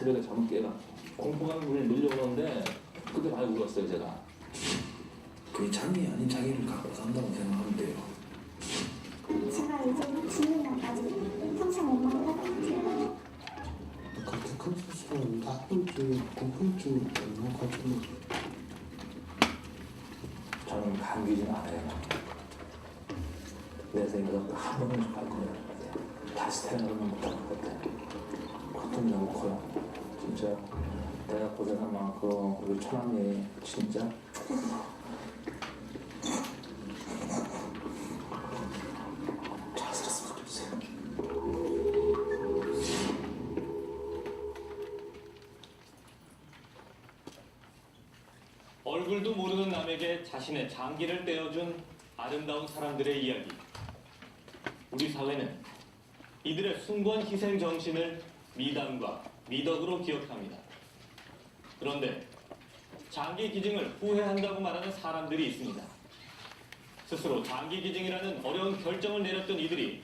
새벽에 잠을 깨가 공포감이 문을 밀려오는데 그때 많이 울었어요 제가. 그 장애 아닌 장애를 갖고 산다고 생각하면 돼요. 제가 이제 죽는 날까지 평생 엄마를 할 것 같아요. 그렇게 큰 수술은 나쁜지 공포증이 너무 가지고 저는 감기지는 않아요. 내 생각은 한 번은 갈 거예요. 다시 태어나면 못할 것 같아. 고통이 너무 커요. 진짜 내가 고생한 만큼 우리 처남이 진짜 잘 살았으면 좋겠어요. 얼굴도 모르는 남에게 자신의 장기를 떼어준 아름다운 사람들의 이야기. 우리 사회는 이들의 숭고한 희생 정신을 미담과 미덕으로 기억합니다. 그런데 장기 기증을 후회한다고 말하는 사람들이 있습니다. 스스로 장기 기증이라는 어려운 결정을 내렸던 이들이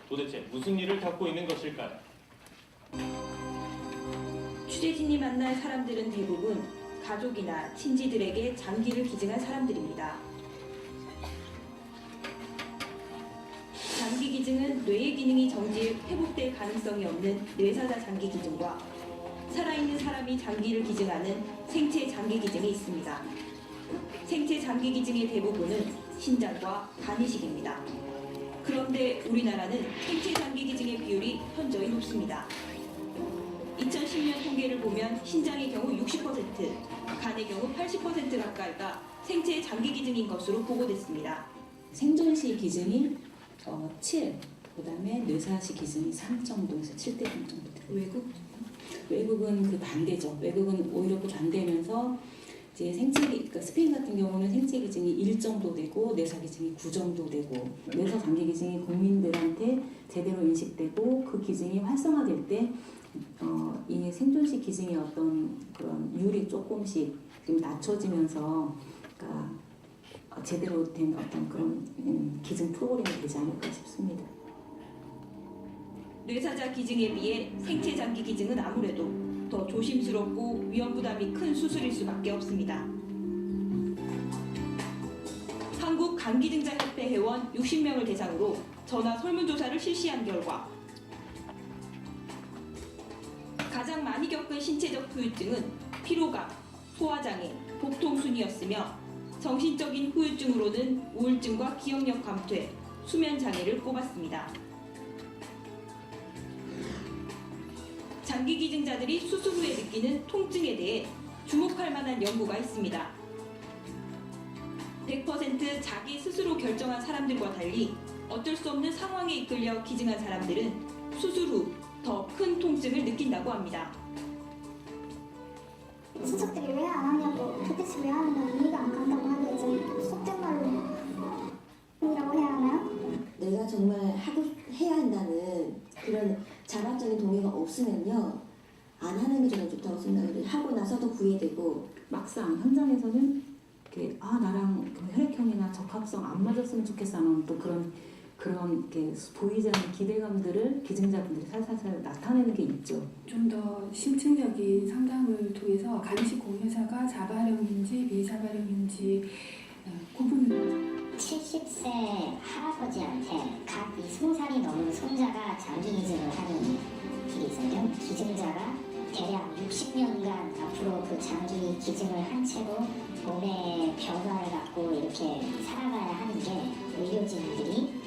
도대체 무슨 일을 갖고 있는 것일까요? 취재진이 만난 사람들은 대부분 가족이나 친지들에게 장기를 기증한 사람들입니다. 장기 기증은 뇌의 기능이 정지해 회복될 가능성이 없는 뇌사자 장기 기증과 살아있는 사람이 장기를 기증하는 생체 장기 기증이 있습니다. 생체 장기 기증의 대부분은 신장과 간 이식입니다. 그런데 우리나라는 생체 장기 기증의 비율이 현저히 높습니다. 2010년 통계를 보면 신장의 경우 60%, 간의 경우 80% 가까이가 생체 장기 기증인 것으로 보고됐습니다. 생존시 기증이 7, 그다음에 뇌사시 기증이 3 정도에서 7대 3 정도 돼요. 외국은 그 반대죠. 외국은 오히려 그 반대면서 이제 그러니까 스페인 같은 경우는 생체 기증이 1 정도 되고 뇌사 기증이 9 정도 되고 뇌사 장기 기증이 국민들한테 제대로 인식되고 그 기증이 활성화될 때 이 생존시 기증의 어떤 그런 율이 조금씩 좀 낮춰지면서 그러니까 제대로 된 어떤 그런 기증 프로그램이 되지 않을까 싶습니다. 뇌사자 기증에 비해 생체 장기 기증은 아무래도 더 조심스럽고 위험 부담이 큰 수술일 수밖에 없습니다. 한국 간기증자협회 회원 60명을 대상으로 전화 설문조사를 실시한 결과 가장 많이 겪은 신체적 후유증은 피로감, 소화장애, 복통순이었으며 정신적인 후유증으로는 우울증과 기억력 감퇴, 수면장애를 꼽았습니다. 장기 기증자들이 수술 후에 느끼는 통증에 대해 주목할 만한 연구가 있습니다. 100% 자기 스스로 결정한 사람들과 달리 어쩔 수 없는 상황에 이끌려 기증한 사람들은 수술 후 더 큰 통증을 느낀다고 합니다. 친척들이 왜 안 하냐고, 도대체 왜 하느냐고 이해가 안 간다고 하겠죠. 속된 말로 이라고 해야 하나요? 내가 정말 해야 한다는 그런 자발적인 동의가 없으면요 안 하는 게 저는 좋다고 생각을 해요. 하고 나서도 후회되고 막상 현장에서는 이렇게 나랑 혈액형이나 적합성 안 맞았으면 좋겠어 하는 또 그런 이렇게 보이지 않는 기대감들을 기증자분들이 살살살 나타내는 게 있죠. 좀 더 심층적인 상담을 통해서 간식 공여자가 자발형인지 비자발형인지 구분을 70세 할아버지한테 각 20살이 넘은 손자가 장기 기증을 하는 일이 있어요. 기증자가 대략 60년간 앞으로 그 장기 기증을 한 채로 몸의 변화를 갖고 이렇게 살아가야 하는 게 의료진들이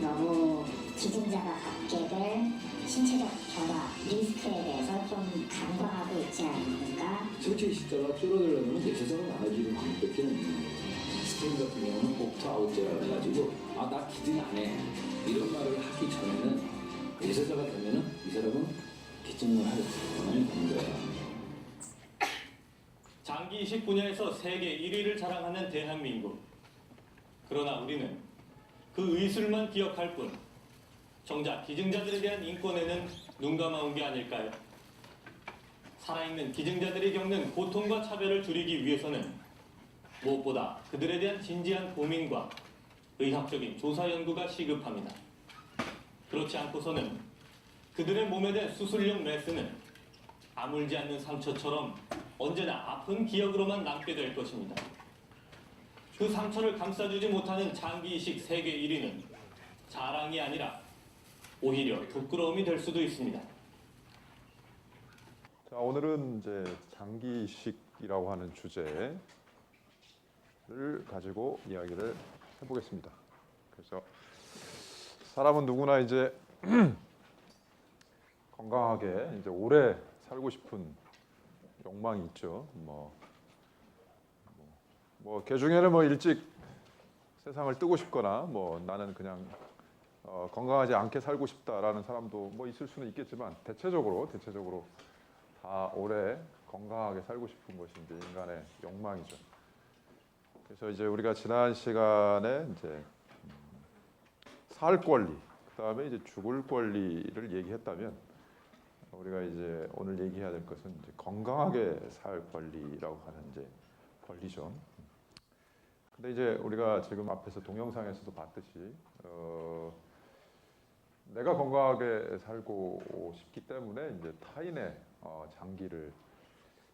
너무 기증자가 갖게 될 신체적 변화, 리스크에 대해서 좀 간과하고 있지 않는가. 생체 식자가 줄어들려면 뇌사자가 나눠지는 방법밖에 없는 거예요. 스페인 같은 경우는 옵트아웃제라 해가지고 나 기증 안 해 이런 말을 하기 전에는 뇌사자가 되면은 이 사람은 기증을 할 권한이 되는 거예요. 장기 이식 분야에서 세계 1위를 자랑하는 대한민국. 그러나 우리는 그 의술만 기억할 뿐 정작 기증자들에 대한 인권에는 눈 감아온 게 아닐까요? 살아있는 기증자들이 겪는 고통과 차별을 줄이기 위해서는 무엇보다 그들에 대한 진지한 고민과 의학적인 조사 연구가 시급합니다. 그렇지 않고서는 그들의 몸에 대한 수술용 메스는 아물지 않는 상처처럼 언제나 아픈 기억으로만 남게 될 것입니다. 그 상처를 감싸주지 못하는 장기이식 세계 1위는 자랑이 아니라 오히려 부끄러움이 될 수도 있습니다. 자, 오늘은 이제 장기이식이라고 하는 주제를 가지고 이야기를 해보겠습니다. 그래서 사람은 누구나 이제 건강하게 이제 오래 살고 싶은 욕망이 있죠. 그 중에는 뭐 일찍 세상을 뜨고 싶거나 뭐 나는 그냥 건강하지 않게 살고 싶다라는 사람도 뭐 있을 수는 있겠지만 대체적으로 다 오래 건강하게 살고 싶은 것이 이제 인간의 욕망이죠. 그래서 이제 우리가 지난 시간에 이제 살 권리, 그다음에 이제 죽을 권리를 얘기했다면 우리가 이제 오늘 얘기해야 될 것은 이제 건강하게 살 권리라고 하는 이제 권리죠. 근데 이제 우리가 지금 앞에서 동영상에서도 봤듯이 내가 건강하게 살고 싶기 때문에 이제 타인의 장기를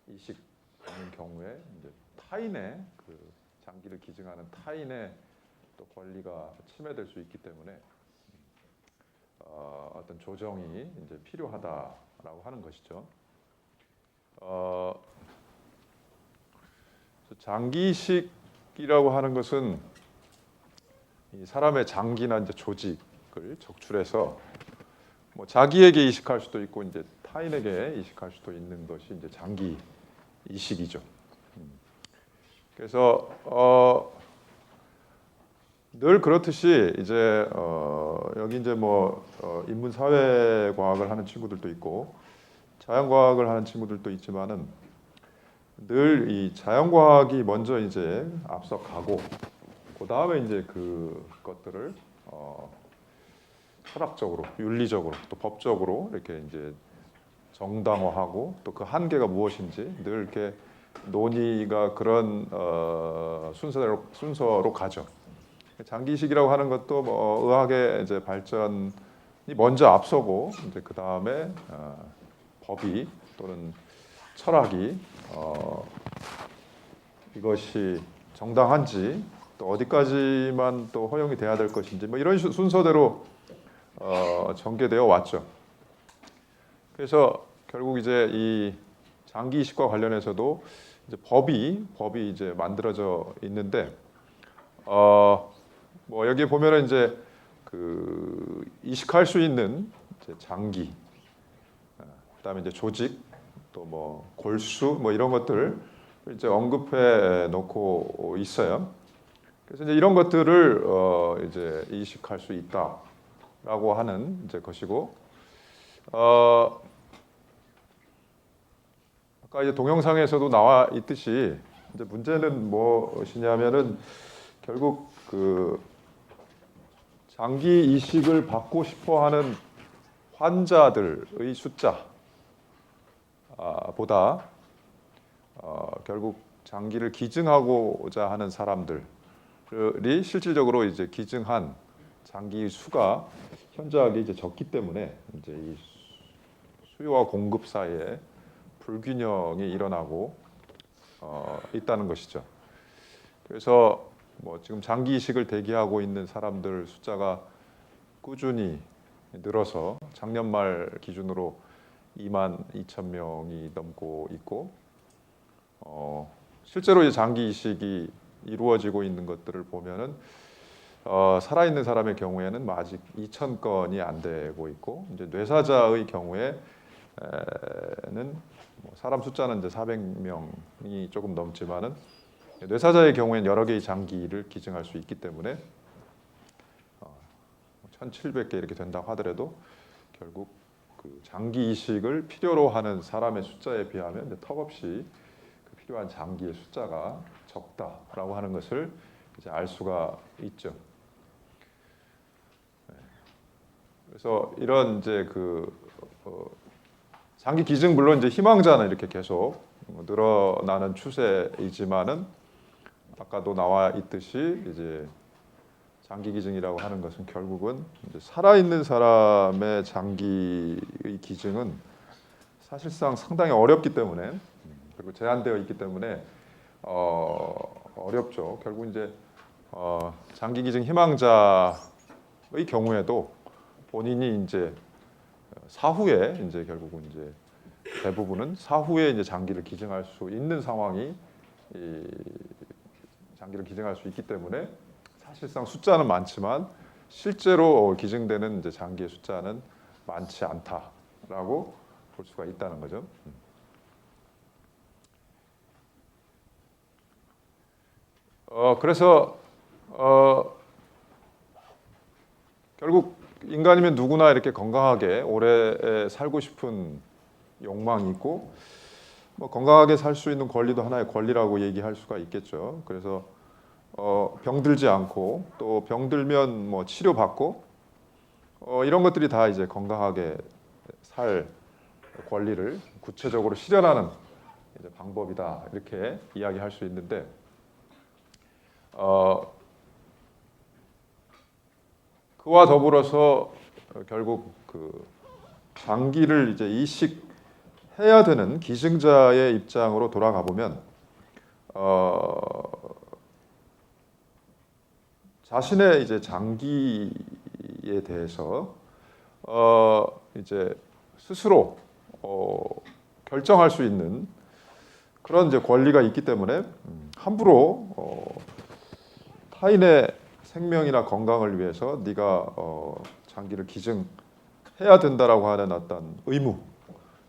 이식하는 경우에 이제 타인의 그 장기를 기증하는 타인의 또 권리가 침해될 수 있기 때문에 어떤 조정이 이제 필요하다라고 하는 것이죠. 장기 이식이라고 하는 것은 이 사람의 장기나 이제 조직을 적출해서 뭐 자기에게 이식할 수도 있고 이제 타인에게 이식할 수도 있는 것이 이제 장기 이식이죠. 그래서 늘 그렇듯이 이제 여기 이제 뭐 인문 사회 과학을 하는 친구들도 있고 자연과학을 하는 친구들도 있지만은 늘 이 자연과학이 먼저 이제 앞서 가고 그 다음에 이제 그것들을 철학적으로, 윤리적으로, 또 법적으로 이렇게 이제 정당화하고 또 그 한계가 무엇인지 늘 이렇게 논의가 그런 순서로 가죠. 장기이식이라고 하는 것도 뭐 의학의 이제 발전이 먼저 앞서고 이제 그 다음에 법이 또는 철학이 이것이 정당한지 또 어디까지만 또 허용이 돼야 될 것인지 뭐 이런 순서대로 전개되어 왔죠. 그래서 결국 이제 이 장기 이식과 관련해서도 이제 법이 이제 만들어져 있는데 뭐 여기 보면은 이제 그 이식할 수 있는 이제 장기, 그다음에 이제 조직, 또 뭐 골수 뭐 이런 것들 이제 언급해 놓고 있어요. 그래서 이제 이런 것들을 이제 이식할 수 있다라고 하는 이제 것이고, 아까 이제 동영상에서도 나와 있듯이 이제 문제는 무엇이냐면은 결국 그 장기 이식을 받고 싶어하는 환자들의 숫자 보다 결국 장기를 기증하고자 하는 사람들이 실질적으로 이제 기증한 장기 수가 현저하게 이제 적기 때문에 이제 이 수요와 공급 사이에 불균형이 일어나고 있다는 것이죠. 그래서 뭐 지금 장기 이식을 대기하고 있는 사람들 숫자가 꾸준히 늘어서 작년 말 기준으로 22,000명이 넘고 있고, 실제로 이제 장기 이식이 이루어지고 있는 것들을 보면은 살아있는 사람의 경우에는 아직 2,000건이 안 되고 있고, 이제 뇌사자의 경우에는 뭐 사람 숫자는 이제 400명이 조금 넘지만은 뇌사자의 경우에는 여러 개의 장기를 기증할 수 있기 때문에 1,700개 이렇게 된다고 하더라도 결국 그 장기 이식을 필요로 하는 사람의 숫자에 비하면 이제 턱없이 그 필요한 장기의 숫자가 적다라고 하는 것을 이제 알 수가 있죠. 그래서 이런 이제 그 장기 기증 물론 이제 희망자는 이렇게 계속 늘어나는 추세이지만은 아까도 나와 있듯이 이제 장기 기증이라고 하는 것은 결국은 이제 살아있는 사람의 장기의 기증은 사실상 상당히 어렵기 때문에 그리고 제한되어 있기 때문에 어렵죠. 결국 이제 장기 기증 희망자의 경우에도 본인이 이제 사후에 이제 결국은 이제 대부분은 사후에 이제 장기를 기증할 수 있는 상황이 장기를 기증할 수 있기 때문에 사실상 숫자는 많지만 실제로 기증되는 이제 장기의 숫자는 많지 않다라고 볼 수가 있다는 거죠. 그래서 결국 인간이면 누구나 이렇게 건강하게 오래 살고 싶은 욕망이 있고 뭐 건강하게 살 수 있는 권리도 하나의 권리라고 얘기할 수가 있겠죠. 그래서 병들지 않고 또 병들면 뭐 치료받고 이런 것들이 다 이제 건강하게 살 권리를 구체적으로 실현하는 이제 방법이다 이렇게 이야기할 수 있는데 그와 더불어서 결국 그 장기를 이제 이식해야 되는 기증자의 입장으로 돌아가 보면 자신의 이제 장기에 대해서 이제 스스로 결정할 수 있는 그런 이제 권리가 있기 때문에 함부로 타인의 생명이나 건강을 위해서 네가 장기를 기증해야 된다라고 하는 어떤 의무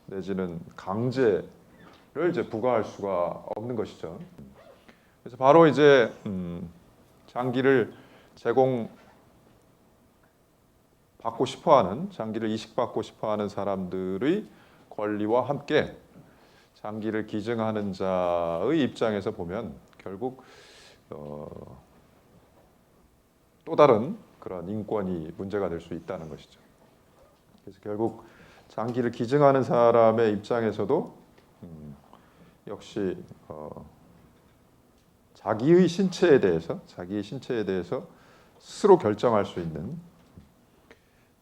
내지는 강제를 이제 부과할 수가 없는 것이죠. 그래서 바로 이제 장기를 제공받고 싶어하는 장기를 이식받고 싶어하는 사람들의 권리와 함께 장기를 기증하는 자의 입장에서 보면 결국 또 다른 그런 인권이 문제가 될 수 있다는 것이죠. 그래서 결국 장기를 기증하는 사람의 입장에서도 역시 자기의 신체에 대해서 스스로 결정할 수 있는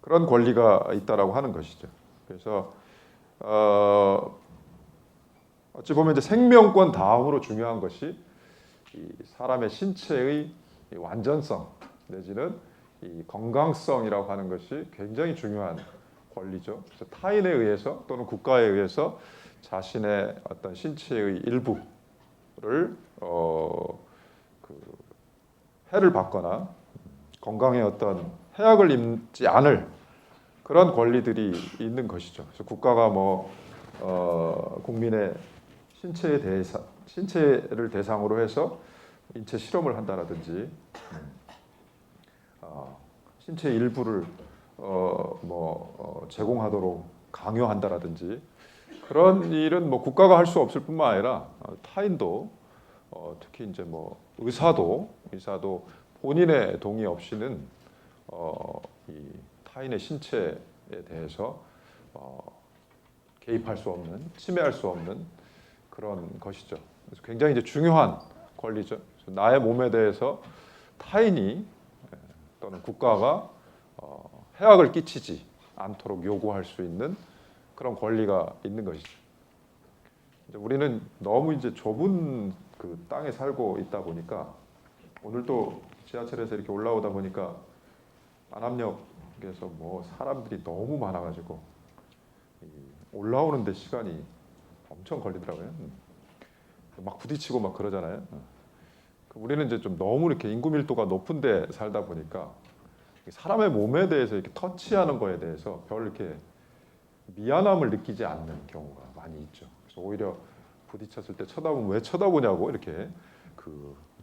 그런 권리가 있다라고 하는 것이죠. 그래서 어찌 보면 이제 생명권 다음으로 중요한 것이 이 사람의 신체의 완전성 내지는 이 건강성이라고 하는 것이 굉장히 중요한 권리죠. 그래서 타인에 의해서 또는 국가에 의해서 자신의 어떤 신체의 일부를 해를 받거나 건강에 어떤 해악을 입지 않을 그런 권리들이 있는 것이죠. 그래서 국가가 뭐 국민의 신체를 대상으로 해서 인체 실험을 한다라든지 신체 일부를 제공하도록 강요한다라든지 그런 일은 뭐 국가가 할 수 없을 뿐만 아니라 타인도 특히 이제 뭐 의사도 본인의 동의 없이는 이 타인의 신체에 대해서 개입할 수 없는, 침해할 수 없는 그런 것이죠. 그래서 굉장히 이제 중요한 권리죠. 그래서 나의 몸에 대해서 타인이 또는 국가가 해악을 끼치지 않도록 요구할 수 있는 그런 권리가 있는 것이죠. 이제 우리는 너무 이제 좁은 그 땅에 살고 있다 보니까 오늘도 지하철에서 이렇게 올라오다 보니까 안암역에서 뭐 사람들이 너무 많아가지고 올라오는데 시간이 엄청 걸리더라고요. 막 부딪히고 막 그러잖아요. 우리는 이제 좀 너무 이렇게 인구 밀도가 높은데 살다 보니까 사람의 몸에 대해서 이렇게 터치하는 거에 대해서 별 이렇게 미안함을 느끼지 않는 경우가 많이 있죠. 그래서 오히려 부딪혔을 때 쳐다보면 왜 쳐다보냐고 이렇게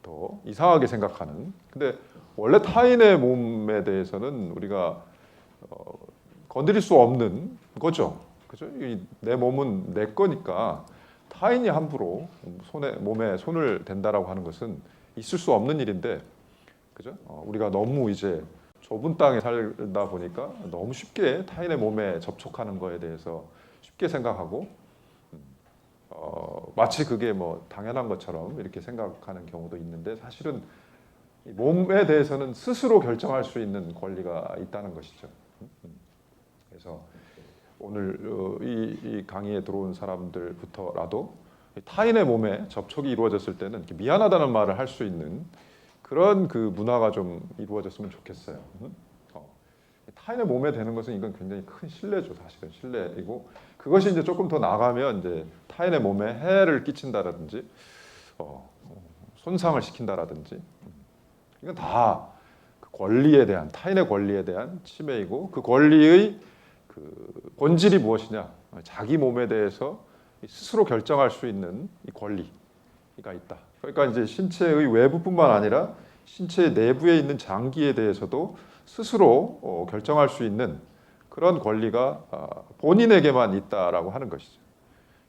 더 이상하게 생각하는. 근데 원래 타인의 몸에 대해서는 우리가 건드릴 수 없는 거죠. 그죠? 내 몸은 내 거니까 타인이 함부로 몸에 손을 댄다라고 하는 것은 있을 수 없는 일인데, 그죠? 우리가 너무 이제 좁은 땅에 살다 보니까 너무 쉽게 타인의 몸에 접촉하는 거에 대해서 쉽게 생각하고 마치 그게 뭐 당연한 것처럼 이렇게 생각하는 경우도 있는데 사실은 몸에 대해서는 스스로 결정할 수 있는 권리가 있다는 것이죠. 그래서 오늘 이 강의에 들어온 사람들부터라도 타인의 몸에 접촉이 이루어졌을 때는 이렇게 미안하다는 말을 할 수 있는 그런 그 문화가 좀 이루어졌으면 좋겠어요. 타인의 몸에 대는 것은 이건 굉장히 큰 신뢰죠. 사실은 신뢰이고 그것이 이제 조금 더 나가면 이제 타인의 몸에 해를 끼친다라든지 손상을 시킨다라든지 이건 다 그 권리에 대한 타인의 권리에 대한 침해이고 그 권리의 그 본질이 무엇이냐? 자기 몸에 대해서 스스로 결정할 수 있는 이 권리가 있다. 그러니까 이제 신체의 외부뿐만 아니라 신체 내부에 있는 장기에 대해서도 스스로 결정할 수 있는 그런 권리가 본인에게만 있다라고 하는 것이죠.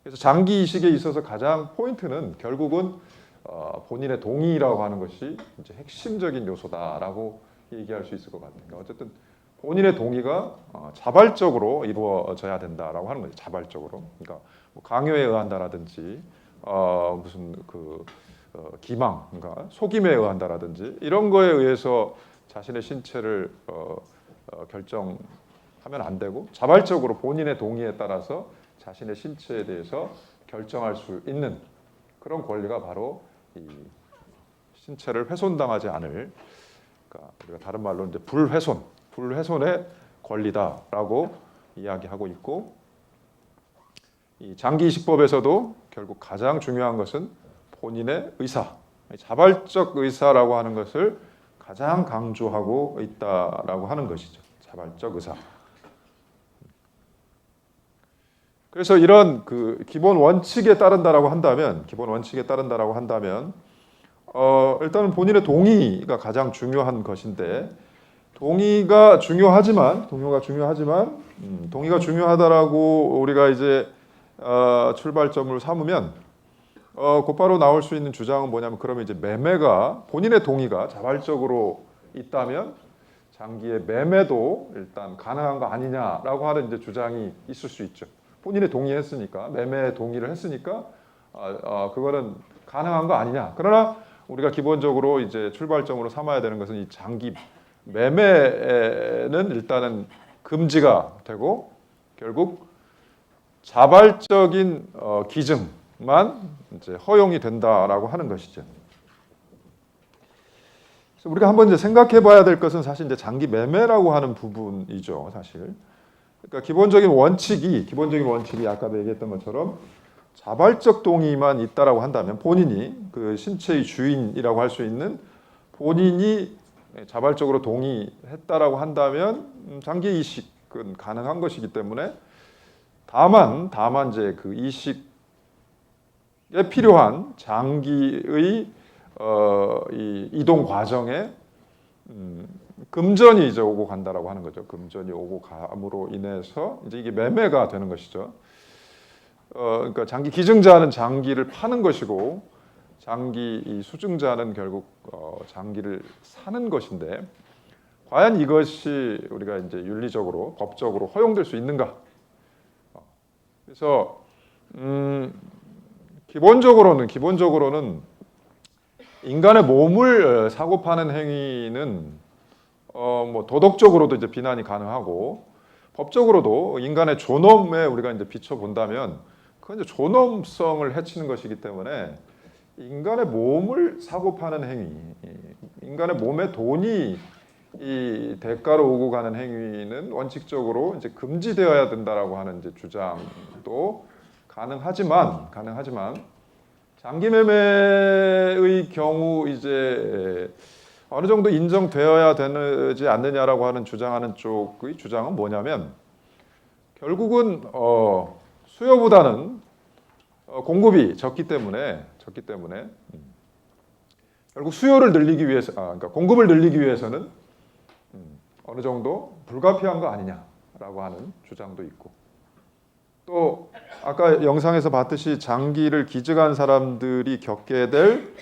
그래서 장기 이식에 있어서 가장 포인트는 결국은 본인의 동의라고 하는 것이 이제 핵심적인 요소다라고 얘기할 수 있을 것 같아요. 어쨌든 본인의 동의가 자발적으로 이루어져야 된다라고 하는 거죠. 자발적으로. 그러니까 뭐 강요에 의한다라든지 무슨 그 기망, 그러니까 속임에 의한다라든지 이런 거에 의해서 자신의 신체를 결정하면 안 되고 자발적으로 본인의 동의에 따라서 자신의 신체에 대해서 결정할 수 있는 그런 권리가 바로 이 신체를 훼손당하지 않을, 그러니까 우리가 다른 말로 이제 불훼손의 권리다라고 이야기하고 있고, 이 장기이식법에서도 결국 가장 중요한 것은 본인의 의사, 자발적 의사라고 하는 것을 가장 강조하고 있다라고 하는 것이죠. 자발적 의사. 그래서 이런 그 기본 원칙에 따른다라고 한다면, 일단은 본인의 동의가 가장 중요한 것인데, 동의가 중요하다라고 우리가 이제 출발점을 삼으면 곧바로 나올 수 있는 주장은 뭐냐면, 그러면 이제 매매가 본인의 동의가 자발적으로 있다면 장기의 매매도 일단 가능한 거 아니냐라고 하는 이제 주장이 있을 수 있죠. 본인의 동의했으니까, 매매 동의를 했으니까 그거는 가능한 거 아니냐. 그러나 우리가 기본적으로 이제 출발점으로 삼아야 되는 것은 이 장기 매매는 일단은 금지가 되고 결국 자발적인 기증만 이제 허용이 된다라고 하는 것이죠. 그래서 우리가 한번 이제 생각해봐야 될 것은 사실 이제 장기 매매라고 하는 부분이죠, 사실. 그러니까 기본적인 원칙이 아까도 얘기했던 것처럼 자발적 동의만 있다라고 한다면, 본인이 그 신체의 주인이라고 할 수 있는 본인이 자발적으로 동의했다라고 한다면 장기 이식은 가능한 것이기 때문에, 다만 이제 그 이식에 필요한 장기의 이 이동 과정에 금전이 이제 오고 간다라고 하는 거죠. 금전이 오고 감으로 인해서 이제 이게 매매가 되는 것이죠. 그러니까 장기 기증자는 장기를 파는 것이고, 장기 이 수증자는 결국 장기를 사는 것인데, 과연 이것이 우리가 이제 윤리적으로, 법적으로 허용될 수 있는가? 그래서 기본적으로는 인간의 몸을 사고 파는 행위는 뭐 도덕적으로도 이제 비난이 가능하고, 법적으로도 인간의 존엄에 우리가 이제 비춰 본다면 그건 이제 존엄성을 해치는 것이기 때문에, 인간의 몸을 사고 파는 행위, 인간의 몸에 돈이 이 대가로 오고 가는 행위는 원칙적으로 이제 금지되어야 된다라고 하는 이제 주장도 가능하지만 장기 매매의 경우 이제 어느 정도 인정되어야 되지 않느냐라고 하는 주장하는 쪽의 주장은 뭐냐면, 결국은 수요보다는 공급이 적기 때문에 결국 수요를 늘리기 위해서, 그러니까 공급을 늘리기 위해서는 어느 정도 불가피한 거 아니냐라고 하는 주장도 있고, 또 아까 영상에서 봤듯이 장기를 기증한 사람들이 겪게 될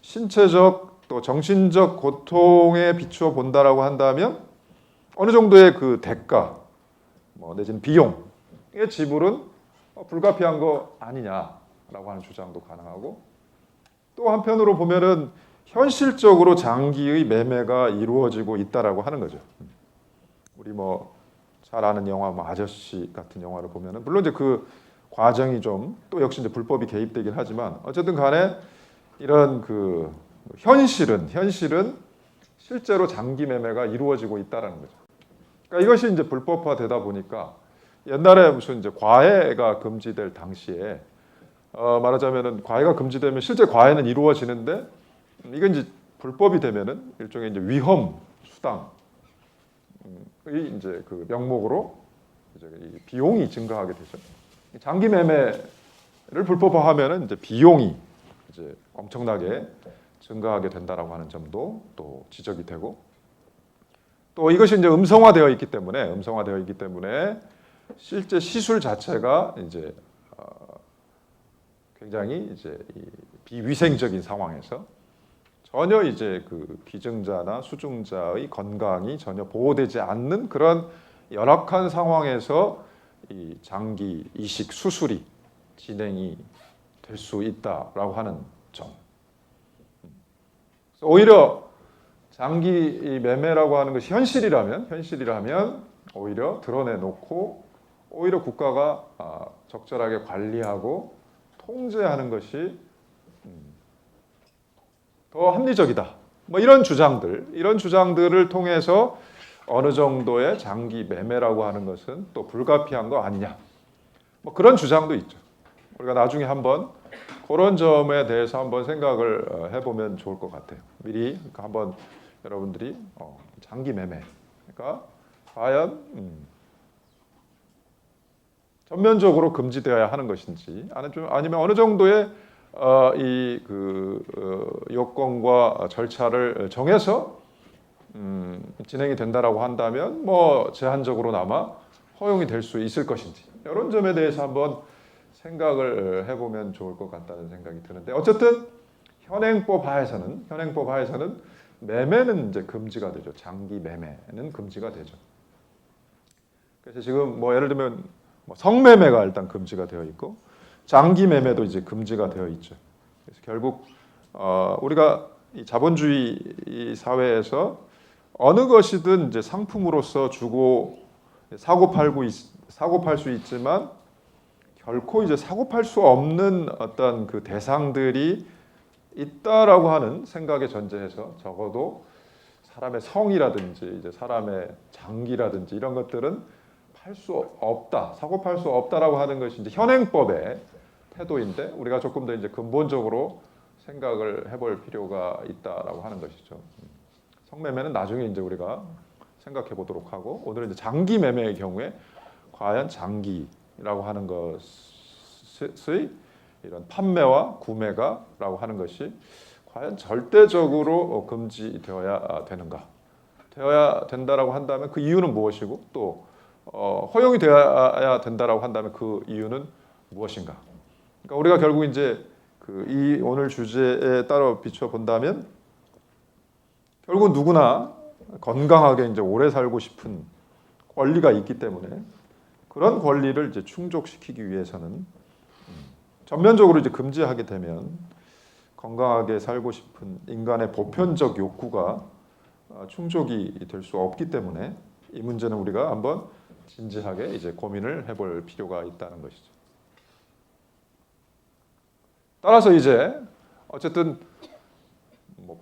신체적 또 정신적 고통에 비추어 본다라고 한다면 어느 정도의 그 대가, 내지는 비용의 지불은 불가피한 거 아니냐라고 하는 주장도 가능하고, 또 한편으로 보면은 현실적으로 장기의 매매가 이루어지고 있다라고 하는 거죠. 우리 잘 아는 영화 뭐 아저씨 같은 영화를 보면은 물론 이제 그 과정이 좀 또 역시 이제 불법이 개입되긴 하지만 어쨌든 간에 이런 그 현실은 실제로 장기 매매가 이루어지고 있다라는 거죠. 그러니까 이것이 이제 불법화되다 보니까 옛날에 무슨 이제 과외가 금지될 당시에 말하자면은 과외가 금지되면 실제 과외는 이루어지는데 이건 이제 불법이 되면은 일종의 이제 위험 수당의 이제 그 명목으로 이제 이 비용이 증가하게 되죠. 장기 매매를 불법화하면은 이제 비용이 이제 엄청나게 증가하게 된다라고 하는 점도 또 지적이 되고 또 이것이 이제 음성화되어 있기 때문에 실제 시술 자체가 이제 굉장히 이제 비위생적인 상황에서 전혀 이제 그 기증자나 수증자의 건강이 전혀 보호되지 않는 그런 열악한 상황에서 이 장기 이식 수술이 진행이 될 수 있다라고 하는 점. 오히려 장기 매매라고 하는 것이 현실이라면 오히려 드러내놓고 오히려 국가가 적절하게 관리하고 통제하는 것이 더 합리적이다. 뭐 이런 주장들을 통해서 어느 정도의 장기 매매라고 하는 것은 또 불가피한 거 아니냐. 뭐 그런 주장도 있죠. 우리가 나중에 한번 그런 점에 대해서 한번 생각을 해보면 좋을 것 같아요. 미리 한번 여러분들이 장기 매매, 그러니까 과연 전면적으로 금지되어야 하는 것인지, 아니면 어느 정도의 이 요건과 절차를 정해서 진행이 된다라고 한다면 뭐 제한적으로나마 허용이 될 수 있을 것인지 이런 점에 대해서 한번 생각을 해보면 좋을 것 같다는 생각이 드는데 어쨌든 현행법 하에서는 매매는 이제 금지가 되죠. 장기 매매는 금지가 되죠. 그래서 지금 뭐 예를 들면 뭐 성매매가 일단 금지가 되어 있고 장기 매매도 이제 금지가 되어 있죠. 그래서 결국 우리가 이 자본주의 사회에서 어느 것이든 이제 상품으로서 주고 사고 팔 수 있지만 결코 이제 사고 팔 수 없는 어떤 그 대상들이 있다라고 하는 생각에 전제해서 적어도 사람의 성이라든지 이제 사람의 장기라든지 이런 것들은 팔 수 없다, 사고 팔 수 없다라고 하는 것이 이제 현행법의 태도인데 우리가 조금 더 이제 근본적으로 생각을 해볼 필요가 있다라고 하는 것이죠. 성매매는 나중에 이제 우리가 생각해 보도록 하고 오늘은 이제 장기 매매의 경우에 과연 장기라고 하는 것의 이런 판매와 구매가라고 하는 것이 과연 절대적으로 금지되어야 되는가? 되어야 된다라고 한다면 그 이유는 무엇이고 또 허용이 되어야 된다라고 한다면 그 이유는 무엇인가? 그러니까 우리가 결국 이제 이 오늘 주제에 따라 비춰 본다면 결국 누구나 건강하게 이제 오래 살고 싶은 권리가 있기 때문에 그런 권리를 이제 충족시키기 위해서는 전면적으로 이제 금지하게 되면 건강하게 살고 싶은 인간의 보편적 욕구가 충족이 될 수 없기 때문에 이 문제는 우리가 한번 진지하게 이제 고민을 해볼 필요가 있다는 것이죠. 따라서 이제 어쨌든 뭐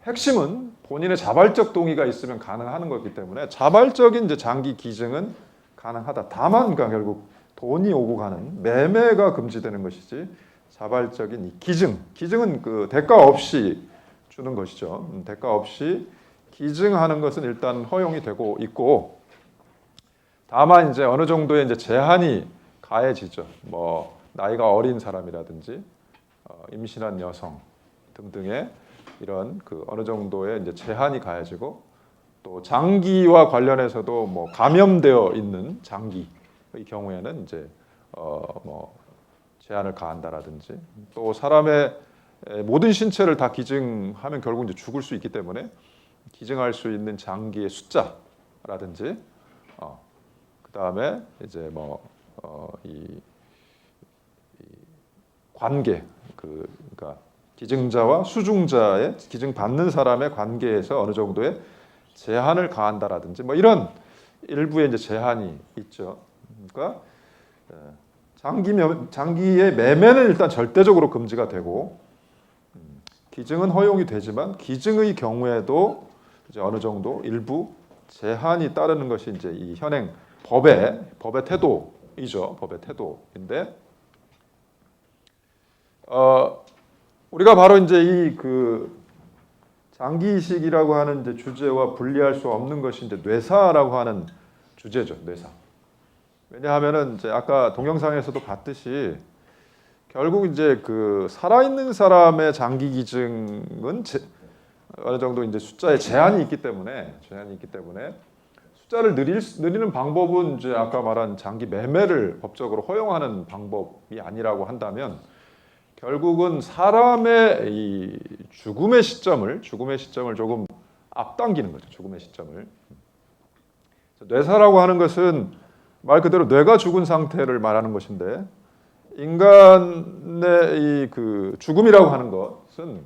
핵심은 본인의 자발적 동의가 있으면 가능한 거기 때문에 자발적인 이제 장기 기증은 가능하다. 다만 결국 돈이 오고 가는 매매가 금지되는 것이지 자발적인 이 기증은 그 대가 없이 주는 것이죠. 대가 없이 기증하는 것은 일단 허용이 되고 있고 다만 이제 어느 정도의 이제 제한이 가해지죠. 뭐 나이가 어린 사람이라든지 임신한 여성 등등의 이런 그 어느 정도의 이제 제한이 가해지고 또 장기와 관련해서도 뭐 감염되어 있는 장기의 경우에는 이제 뭐 제한을 가한다라든지 또 사람의 모든 신체를 다 기증하면 결국 이제 죽을 수 있기 때문에 기증할 수 있는 장기의 숫자라든지 그 다음에 이제 뭐 이 관계 그러니까 기증자와 수증자의 기증 받는 사람의 관계에서 어느 정도의 제한을 가한다라든지 뭐 이런 일부의 이제 제한이 있죠. 그러니까 장기의 매매는 일단 절대적으로 금지가 되고 기증은 허용이 되지만 기증의 경우에도 이제 어느 정도 일부 제한이 따르는 것이 이제 이 현행 법의 태도이죠. 법의 태도인데 우리가 바로 이제 이 그 장기 이식이라고 하는 이제 주제와 분리할 수 없는 것이 이제 뇌사라고 하는 주제죠. 뇌사. 왜냐하면은 이제 아까 동영상에서도 봤듯이 결국 이제 그 살아있는 사람의 장기 기증은 어느 정도 이제 숫자에 제한이 있기 때문에 숫자를 늘리는 방법은 이제 아까 말한 장기 매매를 법적으로 허용하는 방법이 아니라고 한다면 결국은 사람의 이 죽음의 시점을 조금 앞당기는 거죠. 죽음의 시점을. 뇌사라고 하는 것은 말 그대로 뇌가 죽은 상태를 말하는 것인데 인간의 이 그 죽음이라고 하는 것은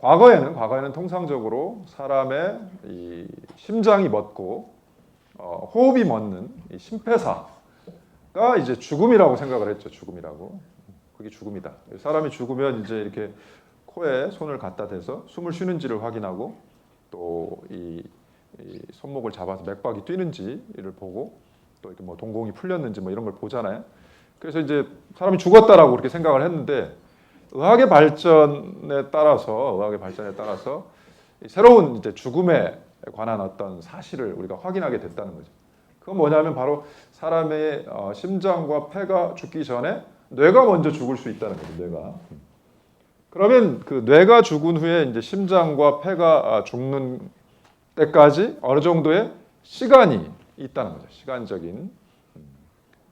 과거에는 통상적으로 사람의 이 심장이 멎고 호흡이 멎는 이 심폐사가 이제 죽음이라고 생각을 했죠. 죽음이라고. 그게 죽음이다. 사람이 죽으면 이제 이렇게 코에 손을 갖다 대서 숨을 쉬는지를 확인하고 또 이 손목을 잡아서 맥박이 뛰는지를 보고 또 이렇게 뭐 동공이 풀렸는지 뭐 이런 걸 보잖아요. 그래서 이제 사람이 죽었다라고 그렇게 생각을 했는데 의학의 발전에 따라서 새로운 이제 죽음에 관한 어떤 사실을 우리가 확인하게 됐다는 거죠. 그건 뭐냐면 바로 사람의 심장과 폐가 죽기 전에 뇌가 먼저 죽을 수 있다는 거죠. 뇌가. 그러면 그 뇌가 죽은 후에 이제 심장과 폐가 죽는 때까지 어느 정도의 시간이 있다는 거죠. 시간적인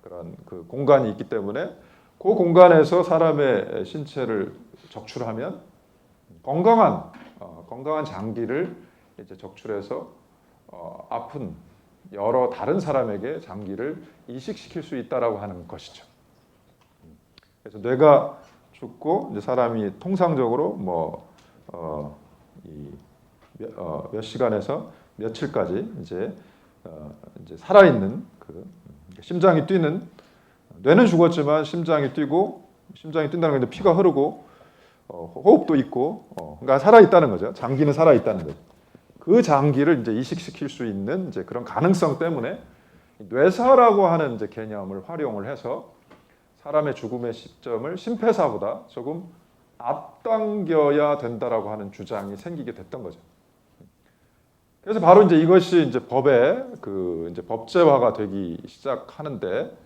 그런 그 공간이 있기 때문에 그 공간에서 사람의 신체를 적출하면 건강한 장기를 이제 적출해서 아픈 여러 다른 사람에게 장기를 이식시킬 수 있다라고 하는 것이죠. 그래서 뇌가 죽고 이제 사람이 통상적으로 몇 시간에서 며칠까지 이제 살아있는 그 심장이 뛰는 뇌는 죽었지만 심장이 뛰고 심장이 뛴다는 건 피가 흐르고 호흡도 있고 그러니까 살아있다는 거죠. 장기는 살아있다는 거죠. 그 장기를 이제 이식시킬 수 있는 이제 그런 가능성 때문에 뇌사라고 하는 이제 개념을 활용을 해서 사람의 죽음의 시점을 심폐사보다 조금 앞당겨야 된다라고 하는 주장이 생기게 됐던 거죠. 그래서 바로 이제 이것이 이제 법의 그 이제 법제화가 되기 시작하는데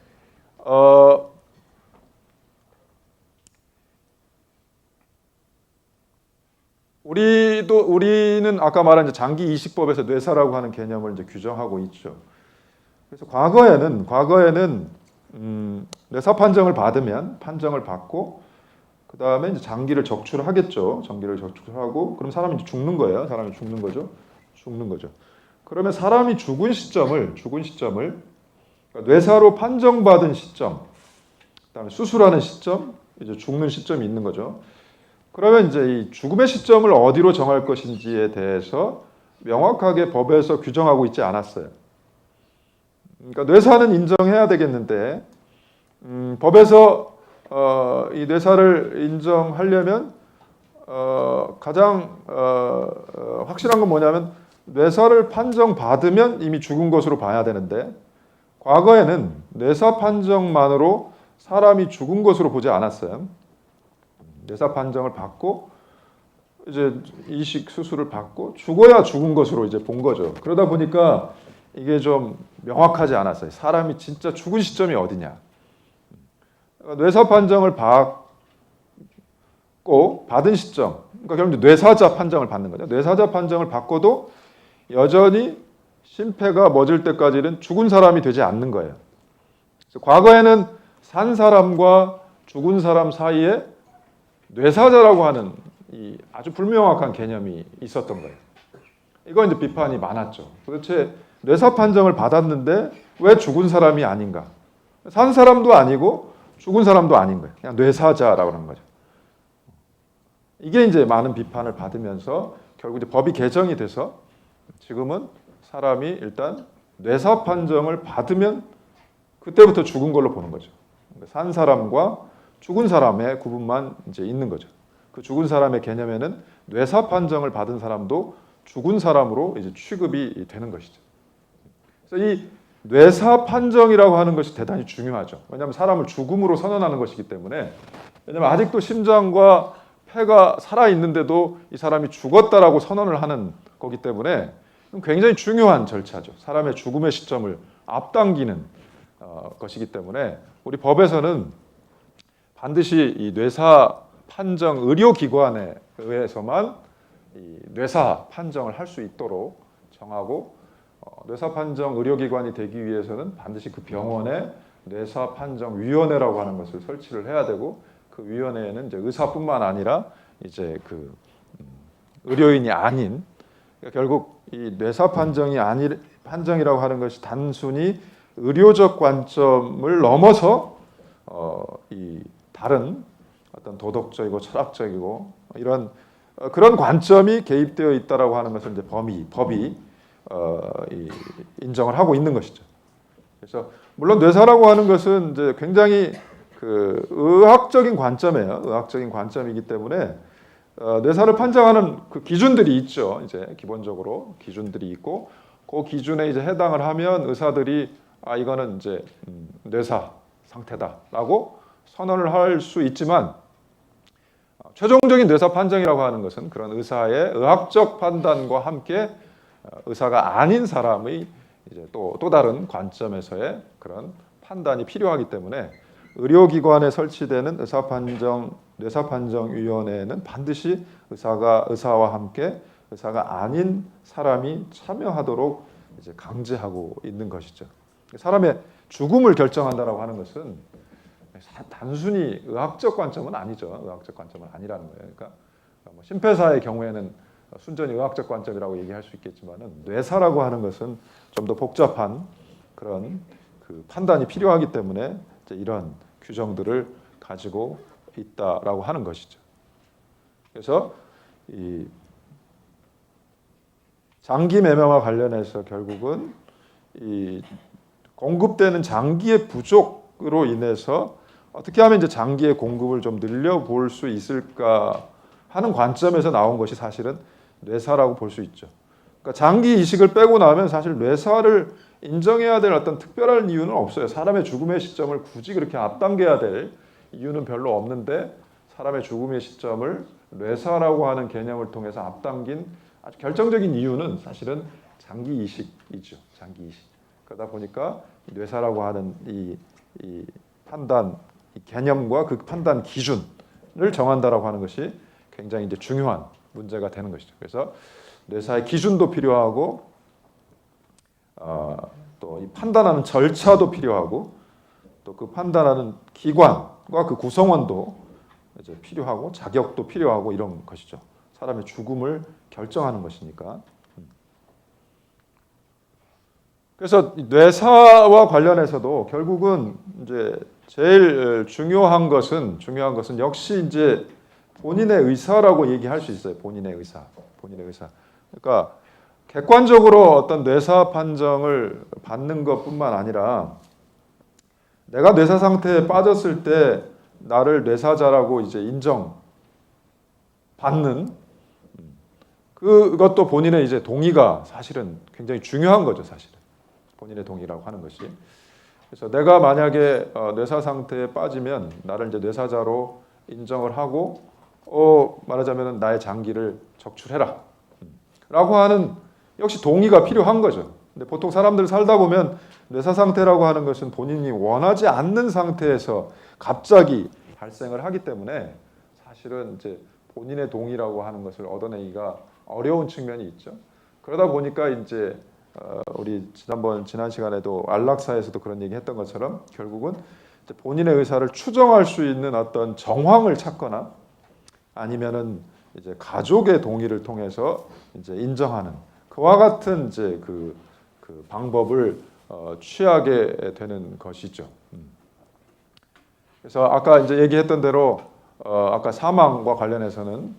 우리는 아까 말한 이제 장기 이식법에서 뇌사라고 하는 개념을 이제 규정하고 있죠. 그래서 과거에는 뇌사 판정을 받고 그 다음에 이제 장기를 적출하겠죠. 장기를 적출하고 그럼 사람이 이제 죽는 거예요. 사람이 죽는 거죠. 그러면 사람이 죽은 시점을 그러니까 뇌사로 판정받은 시점, 그다음에 수술하는 시점, 이제 죽는 시점이 있는 거죠. 그러면 이제 이 죽음의 시점을 어디로 정할 것인지에 대해서 명확하게 법에서 규정하고 있지 않았어요. 그러니까 뇌사는 인정해야 되겠는데 법에서 이 뇌사를 인정하려면 가장 확실한 건 뭐냐면 뇌사를 판정받으면 이미 죽은 것으로 봐야 되는데 과거에는 뇌사 판정만으로 사람이 죽은 것으로 보지 않았어요. 뇌사 판정을 받고 이제 이식 수술을 받고 죽어야 죽은 것으로 이제 본 거죠. 그러다 보니까 이게 좀 명확하지 않았어요. 사람이 진짜 죽은 시점이 어디냐. 뇌사 판정을 받은 시점, 그러니까 결국 뇌사자 판정을 받는 거죠. 뇌사자 판정을 받고도 여전히 심폐가 멎을 때까지는 죽은 사람이 되지 않는 거예요. 그래서 과거에는 산 사람과 죽은 사람 사이에 뇌사자라고 하는 이 아주 불명확한 개념이 있었던 거예요. 이건 이제 비판이 많았죠. 도대체 뇌사 판정을 받았는데 왜 죽은 사람이 아닌가? 산 사람도 아니고 죽은 사람도 아닌 거예요. 그냥 뇌사자라고 하는 거죠. 이게 이제 많은 비판을 받으면서 결국 이제 법이 개정이 돼서 지금은 사람이 일단 뇌사 판정을 받으면 그때부터 죽은 걸로 보는 거죠. 산 사람과 죽은 사람의 구분만 이제 있는 거죠. 그 죽은 사람의 개념에는 뇌사 판정을 받은 사람도 죽은 사람으로 이제 취급이 되는 것이죠. 그래서 이 뇌사 판정이라고 하는 것이 대단히 중요하죠. 왜냐하면 사람을 죽음으로 선언하는 것이기 때문에. 왜냐하면 아직도 심장과 폐가 살아 있는데도 이 사람이 죽었다라고 선언을 하는 거기 때문에 굉장히 중요한 절차죠. 사람의 죽음의 시점을 앞당기는 것이기 때문에 우리 법에서는 반드시 이 뇌사 판정 의료기관에 의해서만 이 뇌사 판정을 할 수 있도록 정하고, 뇌사 판정 의료기관이 되기 위해서는 반드시 그 병원에 뇌사 판정 위원회라고 하는 것을 설치를 해야 되고, 그 위원회에는 이제 의사뿐만 아니라 이제 그 의료인이 아닌, 그러니까 결국 이 뇌사 판정이라고 하는 것이 단순히 의료적 관점을 넘어서 이 다른 어떤 도덕적이고 철학적이고 이런 그런 관점이 개입되어 있다라고 하는 것을 이제 법이 인정을 하고 있는 것이죠. 그래서 물론 뇌사라고 하는 것은 이제 굉장히 그 의학적인 관점이에요. 의학적인 관점이기 때문에 뇌사를 판정하는 그 기준들이 있죠. 이제 기본적으로 기준들이 있고, 그 기준에 이제 해당을 하면 의사들이 이거는 이제 뇌사 상태다라고 선언을 할 수 있지만, 최종적인 뇌사 판정이라고 하는 것은 그런 의사의 의학적 판단과 함께 의사가 아닌 사람의 이제 또 다른 관점에서의 그런 판단이 필요하기 때문에 의료기관에 설치되는 뇌사 판정 위원회에는 반드시 의사와 함께 의사가 아닌 사람이 참여하도록 이제 강제하고 있는 것이죠. 사람의 죽음을 결정한다라고 하는 것은 단순히 의학적 관점은 아니죠. 의학적 관점은 아니라는 거예요. 그러니까 뭐 심폐사의 경우에는 순전히 의학적 관점이라고 얘기할 수 있겠지만은 뇌사라고 하는 것은 좀 더 복잡한 그런 그 판단이 필요하기 때문에 이제 이런 규정들을 가지고 있다라고 하는 것이죠. 그래서 이 장기 매명과 관련해서 결국은 이 공급되는 장기의 부족으로 인해서 어떻게 하면 이제 장기의 공급을 좀 늘려볼 수 있을까 하는 관점에서 나온 것이 사실은 뇌사라고 볼 수 있죠. 그러니까 장기 이식을 빼고 나면 사실 뇌사를 인정해야 될 어떤 특별한 이유는 없어요. 사람의 죽음의 시점을 굳이 그렇게 앞당겨야 될 이유는 별로 없는데, 사람의 죽음의 시점을 뇌사라고 하는 개념을 통해서 앞당긴 아주 결정적인 이유는 사실은 장기 이식이죠. 장기 이식. 그러다 보니까 뇌사라고 하는 이 판단, 이 개념과 그 판단 기준을 정한다라고 하는 것이 굉장히 이제 중요한 문제가 되는 것이죠. 그래서 뇌사의 기준도 필요하고, 또 이 판단하는 절차도 필요하고, 또 그 판단하는 기관과 그 구성원도 이제 필요하고, 자격도 필요하고 이런 것이죠. 사람의 죽음을 결정하는 것이니까. 그래서 뇌사와 관련해서도 결국은 이제 제일 중요한 것은 역시 이제 본인의 의사라고 얘기할 수 있어요. 본인의 의사. 그러니까 객관적으로 어떤 뇌사 판정을 받는 것뿐만 아니라 내가 뇌사 상태에 빠졌을 때 나를 뇌사자라고 이제 인정받는 그것도 본인의 이제 동의가 사실은 굉장히 중요한 거죠. 사실은 본인의 동의라고 하는 것이. 그래서 내가 만약에 뇌사 상태에 빠지면 나를 이제 뇌사자로 인정을 하고 말하자면 나의 장기를 적출해라 라고 하는 역시 동의가 필요한 거죠. 근데 보통 사람들 살다 보면 뇌사 상태라고 하는 것은 본인이 원하지 않는 상태에서 갑자기 발생을 하기 때문에 사실은 이제 본인의 동의라고 하는 것을 얻어내기가 어려운 측면이 있죠. 그러다 보니까 이제 우리 지난 시간에도 안락사에서도 그런 얘기 했던 것처럼 결국은 이제 본인의 의사를 추정할 수 있는 어떤 정황을 찾거나 아니면은 이제 가족의 동의를 통해서 이제 인정하는 그와 같은 이제 그 방법을 취하게 되는 것이죠. 그래서 아까 이제 얘기했던 대로 아까 사망과 관련해서는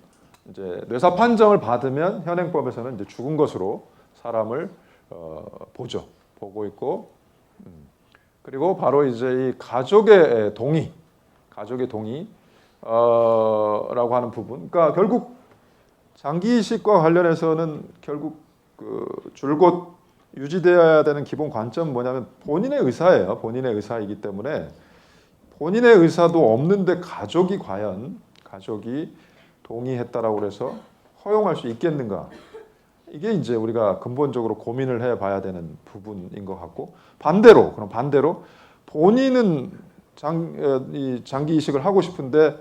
이제 뇌사 판정을 받으면 현행법에서는 이제 죽은 것으로 사람을 보죠. 보고 있고, 그리고 바로 이제 이 가족의 동의 라고 하는 부분. 그러니까 결국 장기 이식과 관련해서는 결국 그 줄곧 유지되어야 되는 기본 관점은 뭐냐면 본인의 의사예요. 본인의 의사이기 때문에 본인의 의사도 없는데 가족이 동의했다라고 해서 허용할 수 있겠는가? 이게 이제 우리가 근본적으로 고민을 해봐야 되는 부분인 것 같고, 반대로 본인은 장기 이식을 하고 싶은데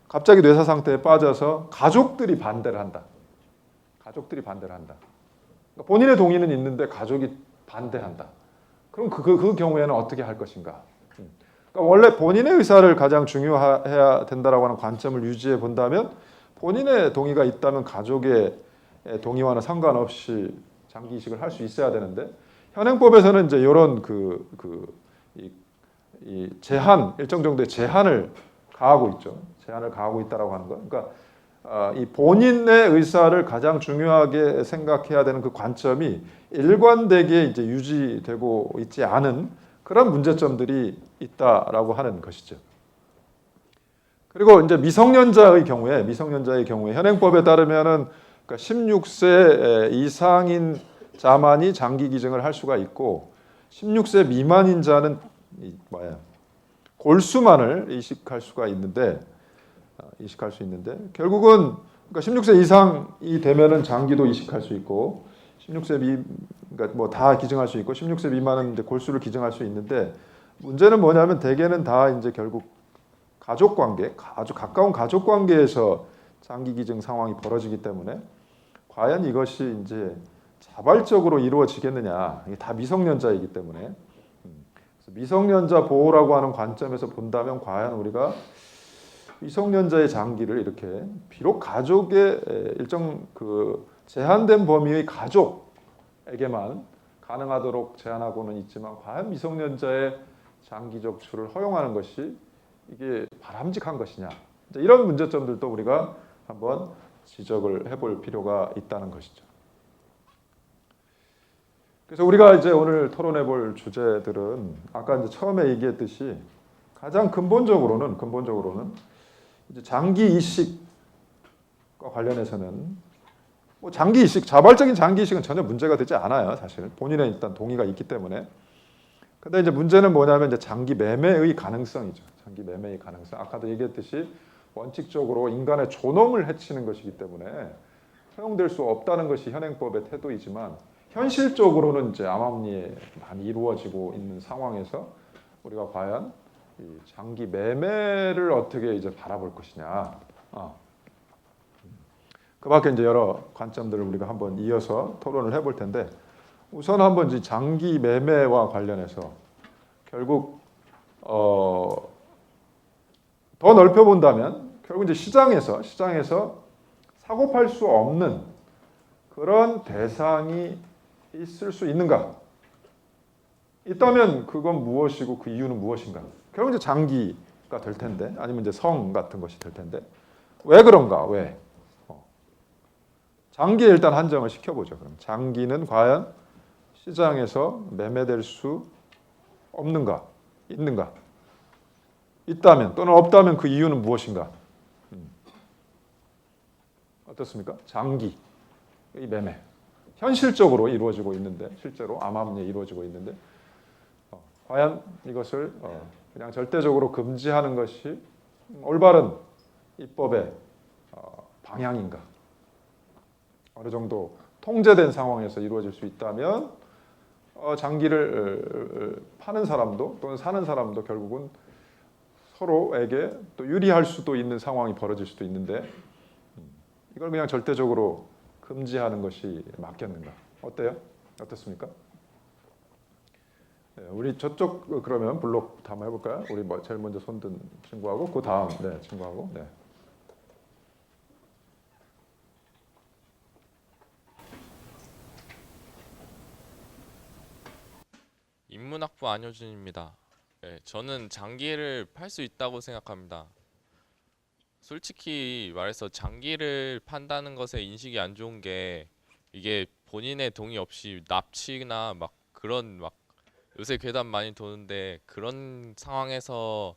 갑자기 뇌사 상태에 빠져서 가족들이 반대를 한다. 그러니까 본인의 동의는 있는데 가족이 반대한다. 그럼 그 경우에는 어떻게 할 것인가? 그러니까 원래 본인의 의사를 가장 중요해야 된다라고 하는 관점을 유지해 본다면 본인의 동의가 있다면 가족의 동의와는 상관없이 장기 이식을 할 수 있어야 되는데 현행법에서는 이제 이런 이 제한, 일정 정도의 제한을 가하고 있죠. 제한을 가하고 있다라고 하는 거. 그러니까 이 본인의 의사를 가장 중요하게 생각해야 되는 그 관점이 일관되게 이제 유지되고 있지 않은 그런 문제점들이 있다라고 하는 것이죠. 그리고 이제 미성년자의 경우에 현행법에 따르면은 그러니까 16세 이상인 자만이 장기 기증을 할 수가 있고 16세 미만인 자는 골수만을 이식할 수 있는데 결국은 그러니까 16세 이상이 되면은 장기도 이식할 수 있고 16세 그러니까 뭐 다 기증할 수 있고 16세 미만은 이제 골수를 기증할 수 있는데 문제는 뭐냐면 대개는 다 이제 결국 가족 관계, 아주 가까운 가족 관계에서 장기 기증 상황이 벌어지기 때문에 과연 이것이 이제 자발적으로 이루어지겠느냐? 이게 다 미성년자이기 때문에 그래서 미성년자 보호라고 하는 관점에서 본다면 과연 우리가 미성년자의 장기를 이렇게 비록 가족의 일정 그 제한된 범위의 가족에게만 가능하도록 제한하고는 있지만 과연 미성년자의 장기 적출을 허용하는 것이 이게 바람직한 것이냐? 이런 문제점들도 우리가 한번 지적을 해볼 필요가 있다는 것이죠. 그래서 우리가 이제 오늘 토론해볼 주제들은 아까 이제 처음에 얘기했듯이 가장 근본적으로는 이제 장기 이식과 관련해서는 뭐 장기 이식, 자발적인 장기 이식은 전혀 문제가 되지 않아요. 사실 본인의 일단 동의가 있기 때문에. 근데 이제 문제는 뭐냐면 이제 장기 매매의 가능성이죠. 장기 매매의 가능성. 아까도 얘기했듯이 원칙적으로 인간의 존엄을 해치는 것이기 때문에 허용될 수 없다는 것이 현행법의 태도이지만 현실적으로는 이제 암암리에 많이 이루어지고 있는 상황에서 우리가 과연 이 장기 매매를 어떻게 이제 바라볼 것이냐. 그 밖에 이제 여러 관점들을 우리가 한번 이어서 토론을 해볼 텐데 우선 한번 이제 장기 매매와 관련해서 결국 더 넓혀 본다면 결국 이제 시장에서 사고 팔 수 없는 그런 대상이 있을 수 있는가? 있다면 그건 무엇이고 그 이유는 무엇인가? 결국 이제 장기가 될 텐데 아니면 이제 성 같은 것이 될 텐데 왜 그런가? 왜? 장기에 일단 한정을 시켜보죠. 그럼 장기는 과연 시장에서 매매될 수 없는가? 있는가? 있다면 또는 없다면 그 이유는 무엇인가? 어떻습니까? 장기의 매매. 현실적으로 이루어지고 있는데 실제로 암암리에 이루어지고 있는데 과연 이것을 그냥 절대적으로 금지하는 것이 올바른 입법의 방향인가? 어느 정도 통제된 상황에서 이루어질 수 있다면 장기를 파는 사람도 또는 사는 사람도 결국은 서로에게 또 유리할 수도 있는 상황이 벌어질 수도 있는데 이걸 그냥 절대적으로 금지하는 것이 맞겠는가? 어때요? 어떻습니까? 네, 우리 저쪽 그러면 블록부터 한번 해볼까요? 우리 제일 먼저 손든 친구하고 그 다음 친구하고. 네. 인문학부 안효준입니다. 네, 저는 장기를 팔 수 있다고 생각합니다. 솔직히 말해서 장기를 판다는 것에 인식이 안 좋은 게 이게 본인의 동의 없이 납치나 막 그런 막 요새 괴담 많이 도는데 그런 상황에서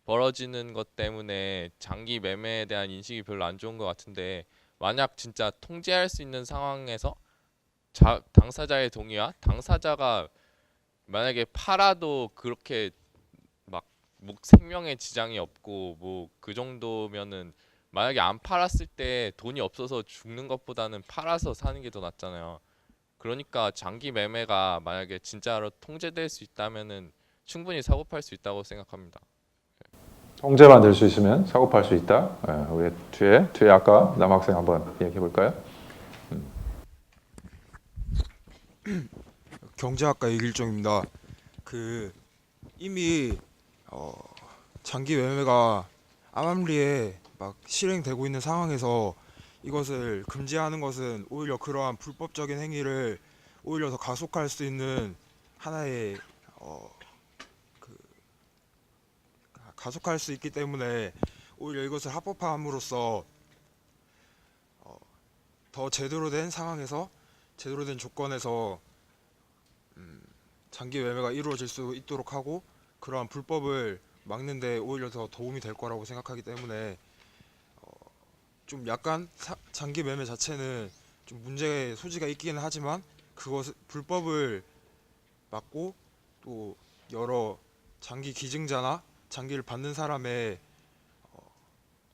벌어지는 것 때문에 장기 매매에 대한 인식이 별로 안 좋은 것 같은데 만약 진짜 통제할 수 있는 상황에서 당사자의 동의와 당사자가 만약에 팔아도 그렇게 막 생명에 지장이 없고 뭐 그 정도면은 만약에 안 팔았을 때 돈이 없어서 죽는 것보다는 팔아서 사는 게 더 낫잖아요. 그러니까 장기 매매가 만약에 진짜로 통제될 수 있다면은 충분히 사고 팔 수 있다고 생각합니다. 통제만 될 수 있으면 사고 팔 수 있다. 우리 뒤에 아까 남학생 한번 얘기해 볼까요? 경제학과 이길종입니다. 이미 장기 매매가 암암리에 막 실행되고 있는 상황에서 이것을 금지하는 것은 오히려 그러한 불법적인 행위를 오히려 더 가속할 수 있는 하나의 가속할 수 있기 때문에 오히려 이것을 합법화함으로써 더 제대로 된 상황에서 제대로 된 조건에서 장기 매매가 이루어질 수 있도록 하고 그러한 불법을 막는 데 오히려 더 도움이 될 거라고 생각하기 때문에 좀 약간 장기 매매 자체는 좀 문제의 소지가 있기는 하지만 그것 불법을 막고 또 여러 장기 기증자나 장기를 받는 사람의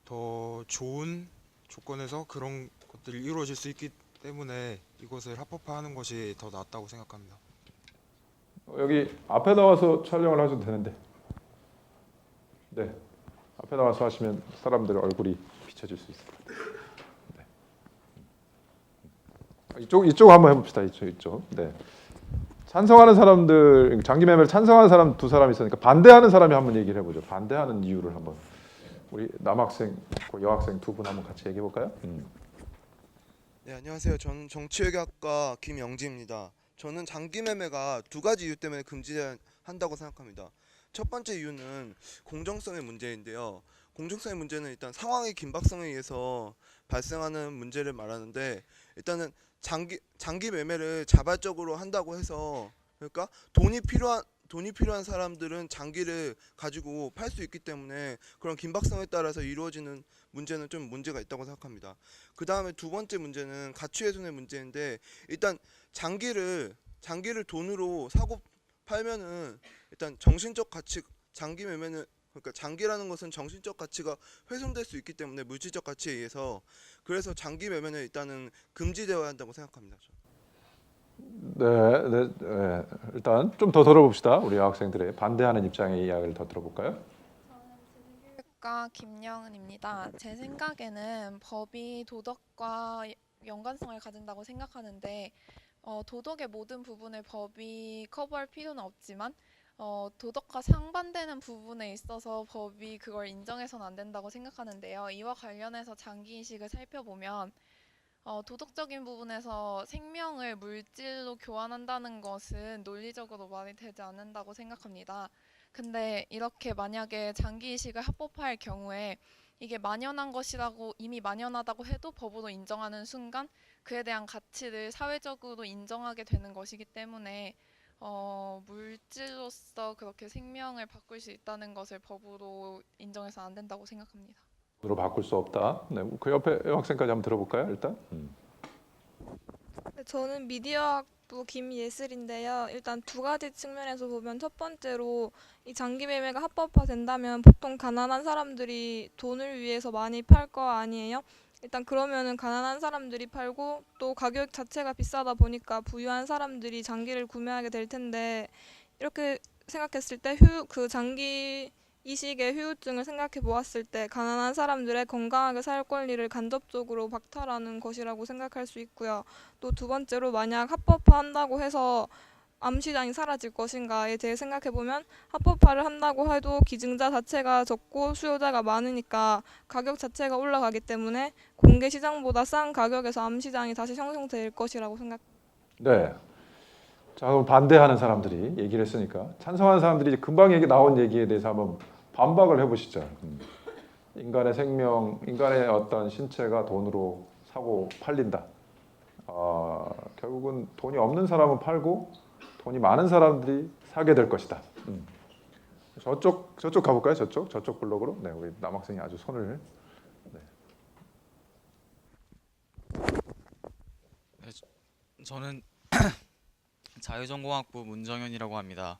더 좋은 조건에서 그런 것들이 이루어질 수 있기 때문에 이것을 합법화하는 것이 더 낫다고 생각합니다. 여기 앞에 나와서 촬영을 하셔도 되는데. 네, 앞에 나와서 하시면 사람들 얼굴이 비춰질 수 있어요. 네. 이쪽 한번 해봅시다. 이쪽. 네. 찬성하는 사람들, 장기 매매를 찬성하는 사람 두 사람 있으니까 반대하는 사람이 한번 얘기를 해보죠. 반대하는 이유를 한번 우리 남학생, 여학생 두 분 한번 같이 얘기해 볼까요? 네, 안녕하세요. 저는 정치외교학과 김영지입니다. 저는 장기 매매가 두 가지 이유 때문에 금지한다고 생각합니다. 첫 번째 이유는 공정성의 문제인데요. 공정성의 문제는 일단 상황의 긴박성에 의해서 발생하는 문제를 말하는데 일단은 장기 매매를 자발적으로 한다고 해서 그러니까 돈이 필요한 사람들은 장기를 가지고 팔 수 있기 때문에 그런 긴박성에 따라서 이루어지는 문제는 좀 문제가 있다고 생각합니다. 그 다음에 두 번째 문제는 가치훼손의 문제인데 일단 장기를 돈으로 사고 팔면은 일단 정신적 가치 장기 매매는 그러니까 장기라는 것은 정신적 가치가 훼손될 수 있기 때문에 물질적 가치에 의해서 그래서 장기 매매는 일단은 금지되어야 한다고 생각합니다. 네. 일단 좀 더 들어봅시다. 우리 학생들의 반대하는 입장의 이야기를 더 들어볼까요? 저는 김영은입니다. 제 생각에는 법이 도덕과 연관성을 가진다고 생각하는데 도덕의 모든 부분을 법이 커버할 필요는 없지만 도덕과 상반되는 부분에 있어서 법이 그걸 인정해서는 안 된다고 생각하는데요. 이와 관련해서 장기이식을 살펴보면 도덕적인 부분에서 생명을 물질로 교환한다는 것은 논리적으로 말이 되지 않는다고 생각합니다. 근데 이렇게 만약에 장기이식을 합법화할 경우에 이게 만연한 것이라고 이미 만연하다고 해도 법으로 인정하는 순간 그에 대한 가치를 사회적으로 인정하게 되는 것이기 때문에 물질로서 그렇게 생명을 바꿀 수 있다는 것을 법으로 인정해서 안 된다고 생각합니다. 으로 바꿀 수 없다. 네, 그 옆에 학생까지 한번 들어볼까요? 일단. 저는 미디어학부 김예슬인데요. 일단 두 가지 측면에서 보면 첫 번째로 이 장기 매매가 합법화된다면 보통 가난한 사람들이 돈을 위해서 많이 팔 거 아니에요? 일단 그러면은 가난한 사람들이 팔고 또 가격 자체가 비싸다 보니까 부유한 사람들이 장기를 구매하게 될 텐데 이렇게 생각했을 때 그 장기 이식의 후유증을 생각해 보았을 때 가난한 사람들의 건강하게 살 권리를 간접적으로 박탈하는 것이라고 생각할 수 있고요. 또 두 번째로 만약 합법화한다고 해서 암시장이 사라질 것인가에 대해 생각해 보면 합법화를 한다고 해도 기증자 자체가 적고 수요자가 많으니까 가격 자체가 올라가기 때문에 공개 시장보다 싼 가격에서 암시장이 다시 형성될 것이라고 생각합니다. 네. 자, 그럼 반대하는 사람들이 얘기를 했으니까 찬성하는 사람들이 금방 나온 얘기에 대해서 한번 반박을 해보시죠. 인간의 생명, 인간의 어떤 신체가 돈으로 사고 팔린다. 결국은 돈이 없는 사람은 팔고 돈이 많은 사람들이 사게 될 것이다. 저쪽 가볼까요? 저쪽 블록으로. 네, 우리 남학생이 아주 손을. 네. 네, 저는 자유전공학부 문정현이라고 합니다.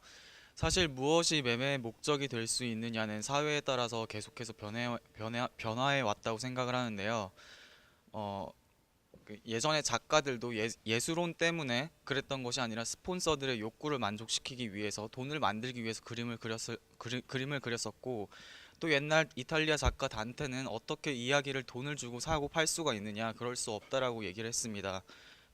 사실 무엇이 매매의 목적이 될 수 있느냐는 사회에 따라서 계속해서 변화해 왔다고 생각을 하는데요. 예전에 작가들도 예술혼 때문에 그랬던 것이 아니라 스폰서들의 욕구를 만족시키기 위해서 돈을 만들기 위해서 그림을 그렸었고, 또 옛날 이탈리아 작가 단테는 어떻게 이야기를 돈을 주고 사고 팔 수가 있느냐, 그럴 수 없다라고 얘기를 했습니다.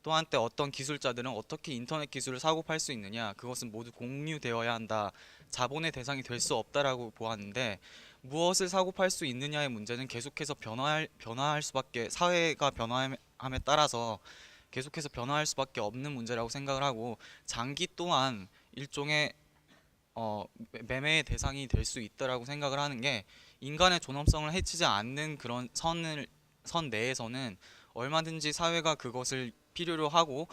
또 한때 어떤 기술자들은 어떻게 인터넷 기술을 사고 팔 수 있느냐, 그것은 모두 공유되어야 한다, 자본의 대상이 될 수 없다라고 보았는데, 무엇을 사고 팔 수 있느냐의 문제는 계속해서 변화할 수밖에, 사회가 변화함에 따라서 계속해서 변화할 수밖에 없는 문제라고 생각을 하고, 장기 또한 일종의 매매의 대상이 될 수 있다라고 생각을 하는 게, 인간의 존엄성을 해치지 않는 그런 선 내에서는 얼마든지 사회가 그것을 필요로 하고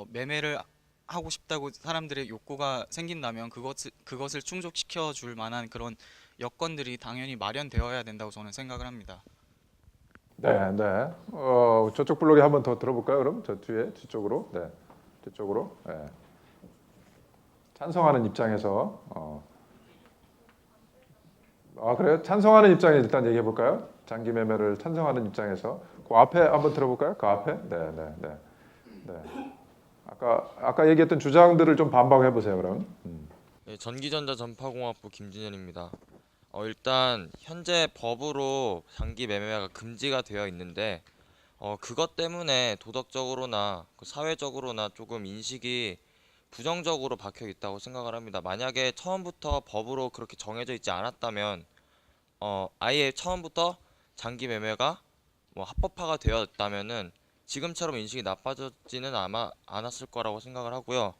매매를 하고 싶다고 사람들의 욕구가 생긴다면 그것을 충족시켜 줄 만한 그런 여건들이 당연히 마련되어야 된다고 저는 생각을 합니다. 네. 저쪽 블록에 한번 더 들어볼까요? 그럼 저 뒤에 뒤쪽으로. 네. 뒤쪽으로. 네. 찬성하는 입장에서 그래요? 찬성하는 입장에 일단 얘기해 볼까요? 장기 매매를 찬성하는 입장에서 그 앞에 한번 들어볼까요? 그 앞에. 네. 아까 얘기했던 주장들을 좀 반박해 보세요. 그럼. 네, 전기전자 전파공학부 김진현입니다. 일단 현재 법으로 장기 매매가 금지가 되어 있는데 그것 때문에 도덕적으로나 사회적으로나 조금 인식이 부정적으로 박혀 있다고 생각을 합니다. 만약에 처음부터 법으로 그렇게 정해져 있지 않았다면 아예 처음부터 장기 매매가 합법화가 되었다면은 지금처럼 인식이 나빠졌지는 아마 않았을 거라고 생각을 하고요.